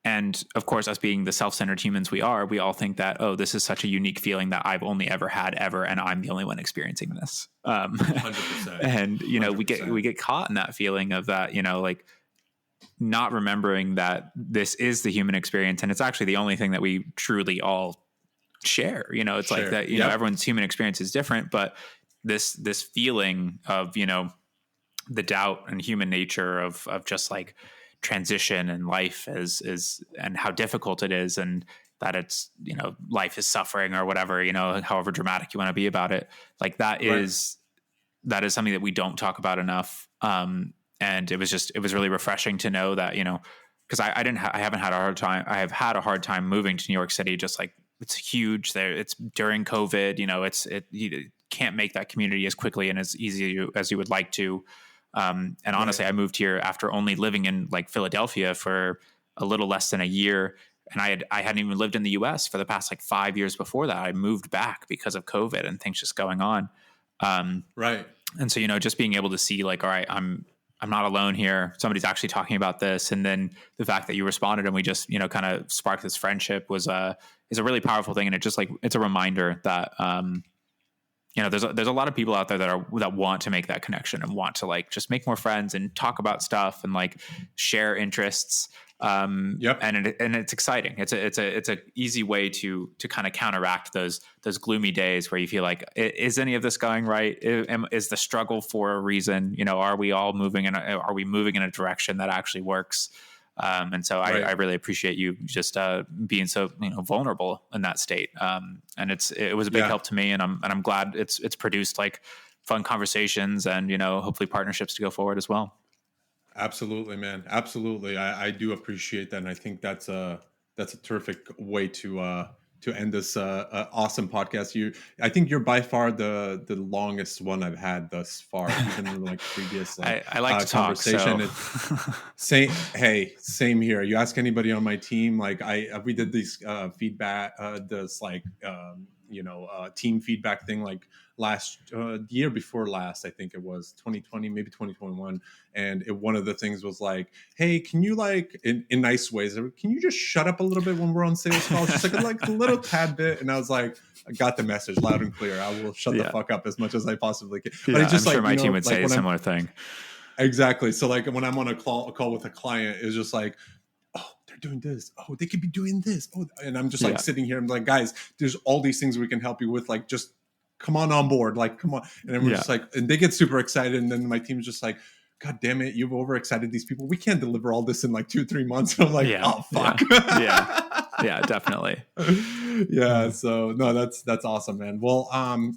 And of course, us being the self-centered humans we are, we all think that, oh, this is such a unique feeling that I've only ever had ever, and I'm the only one experiencing this. 100%. And, you know, 100%. we get caught in that feeling of that, you know, like not remembering that this is the human experience, and it's actually the only thing that we truly all share. You know, it's like that, you know, everyone's human experience is different, but this feeling of, you know, the doubt and human nature of just like transition and life is and how difficult it is, and that it's, you know, life is suffering or whatever, you know, however dramatic you want to be about it. Like that is something that we don't talk about enough. And it was really refreshing to know that, you know, because I haven't had a hard time. I have had a hard time moving to New York City. Just like, it's huge there. It's during COVID, you know, you can't make that community as quickly and as easy as you would like to. And honestly, I moved here after only living in like Philadelphia for a little less than a year. And I hadn't even lived in the US for the past like 5 years before that. I moved back because of COVID and things just going on. Right. And so, you know, just being able to see like, all right, I'm not alone here. Somebody's actually talking about this. And then the fact that you responded and we just, you know, kind of sparked this friendship is a really powerful thing. And it just like, it's a reminder that, you know, there's a lot of people out there that want to make that connection and want to like just make more friends and talk about stuff and like share interests. And it's exciting. It's a easy way to kind of counteract those gloomy days where you feel like, is any of this going right? Is the struggle for a reason? You know, are we moving in a direction that actually works? And so I really appreciate you just being so, you know, vulnerable in that state. And it was a big help to me, and I'm glad it's produced like fun conversations and, you know, hopefully partnerships to go forward as well. Absolutely, man. Absolutely. I do appreciate that. And I think that's a terrific way to end this awesome podcast. I think you're by far the longest one I've had thus far, even in like previous I like to conversation. Talk, so. Same here. You ask anybody on my team, like we did these feedback, team feedback thing like last year before last, I think it was 2020, maybe 2021. And one of the things was like, hey, can you like in nice ways, can you just shut up a little bit when we're on sales calls? Just like a little tad bit. And I was like, I got the message loud and clear. I will shut the fuck up as much as I possibly can. But it's just I'm sure my team would say a similar thing. Exactly. So like when I'm on a call with a client, it's just like, oh, they're doing this. Oh, they could be doing this. Oh, and I'm just like sitting here. I'm like, guys, there's all these things we can help you with. Like, just come on board. Like, come on. And then we're just like, and they get super excited. And then my team's just like, God damn it, you've overexcited these people. We can't deliver all this in like 2-3 months. And I'm like, oh fuck. Yeah, definitely. So no, that's awesome, man. Well,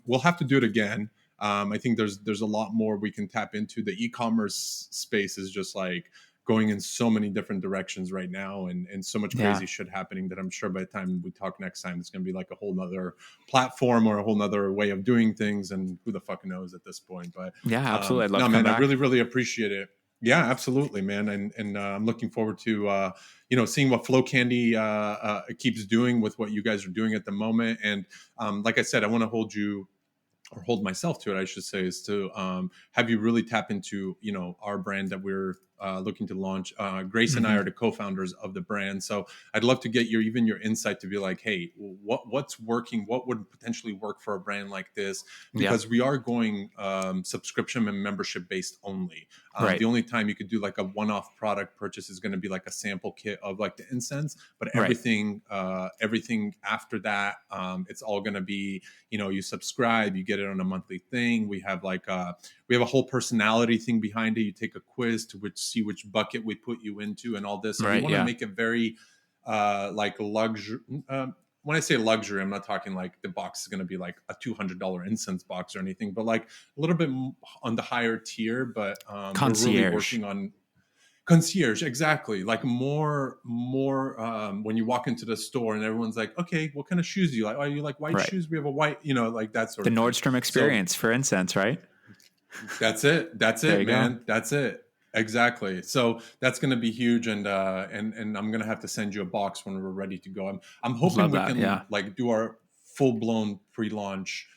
we'll have to do it again. I think there's a lot more we can tap into. The e-commerce space is just like going in so many different directions right now, and so much crazy shit happening that I'm sure by the time we talk next time, it's going to be like a whole nother platform or a whole nother way of doing things. And who the fuck knows at this point, but absolutely. I'd love to come man, back. I really, really appreciate it. Yeah, absolutely, man. And I'm looking forward to, seeing what Flow Candy keeps doing with what you guys are doing at the moment. And like I said, I want to hold myself to it, I should say, is to have you really tap into, our brand that we're looking to launch. Grace and I are the co-founders of the brand. So I'd love to get your insight to be like, hey, what's working? What would potentially work for a brand like this? Because we are going subscription and membership based only. The only time you could do like a one-off product purchase is going to be like a sample kit of like the incense, but everything after that, it's all going to be, you subscribe, you get it on a monthly thing. We have like we have a whole personality thing behind it. You take a quiz to see which bucket we put you into and all this. So we want to make it very like luxury. When I say luxury, I'm not talking like the box is going to be like a $200 incense box or anything, but like a little bit on the higher tier. But we're really working on concierge, exactly. Like more when you walk into the store and everyone's like, okay, what kind of shoes do you like? Oh, you like white shoes? We have a white, like that sort of the Nordstrom experience for incense, right? That's it, man. That's it. Exactly. So that's going to be huge, and I'm going to have to send you a box when we're ready to go. I'm hoping Love we that, can yeah. like do our full blown pre-launch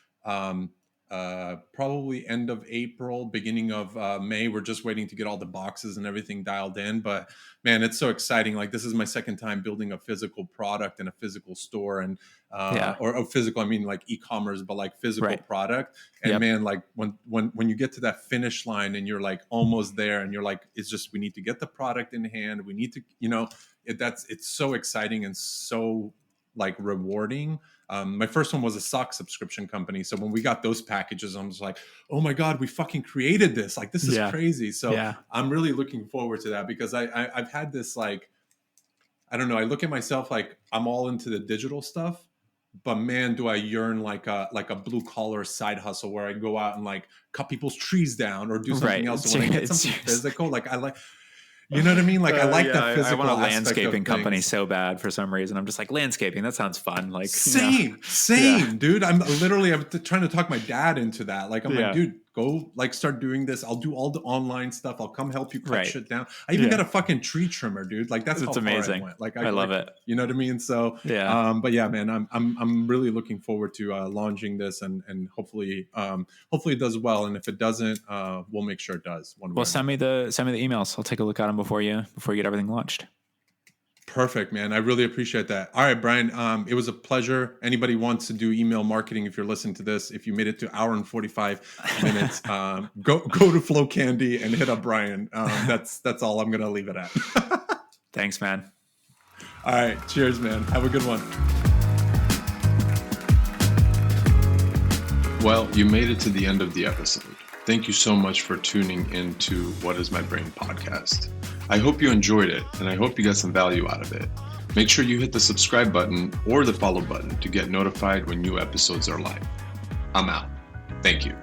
probably end of April, beginning of May. We're just waiting to get all the boxes and everything dialed in. But man, it's so exciting. Like this is my second time building a physical product in a physical store, and or physical, I mean like e-commerce, but like physical Right. product. And Yep. man, like when you get to that finish line and you're like almost there, and you're like, it's just, we need to get the product in hand. We need to, it's so exciting and so like rewarding. My first one was a sock subscription company. So when we got those packages, I was like, oh my God, we fucking created this. Like, this is crazy. So I'm really looking forward to that, because I've had this, like, I don't know. I look at myself like I'm all into the digital stuff, but man, do I yearn like a blue collar side hustle where I go out and like cut people's trees down or do something else. So when I get something physical, like I like, you know what I mean? Like I like that physical I want a aspect landscaping of company things. so bad for some reason. I'm just like, landscaping, that sounds fun. Like same, dude. I'm trying to talk my dad into that. Like I'm like, dude, go like start doing this. I'll do all the online stuff. I'll come help you cut shit down. I even got a fucking tree trimmer, dude. Like that's how far amazing. I went. Like I love it. You know what I mean? So but yeah, man, I'm really looking forward to launching this, and hopefully it does well. And if it doesn't, we'll make sure it does. Well, send me the emails. I'll take a look at them before you get everything launched. Perfect, man. I really appreciate that. All right, Brian, it was a pleasure. Anybody wants to do email marketing, if you're listening to this, if you made it to hour and 45 minutes, go to Flow Candy and hit up Brian. That's all I'm going to leave it at. Thanks, man. All right. Cheers, man. Have a good one. Well, you made it to the end of the episode. Thank you so much for tuning into What is My Brain podcast. I hope you enjoyed it, and I hope you got some value out of it. Make sure you hit the subscribe button or the follow button to get notified when new episodes are live. I'm out. Thank you.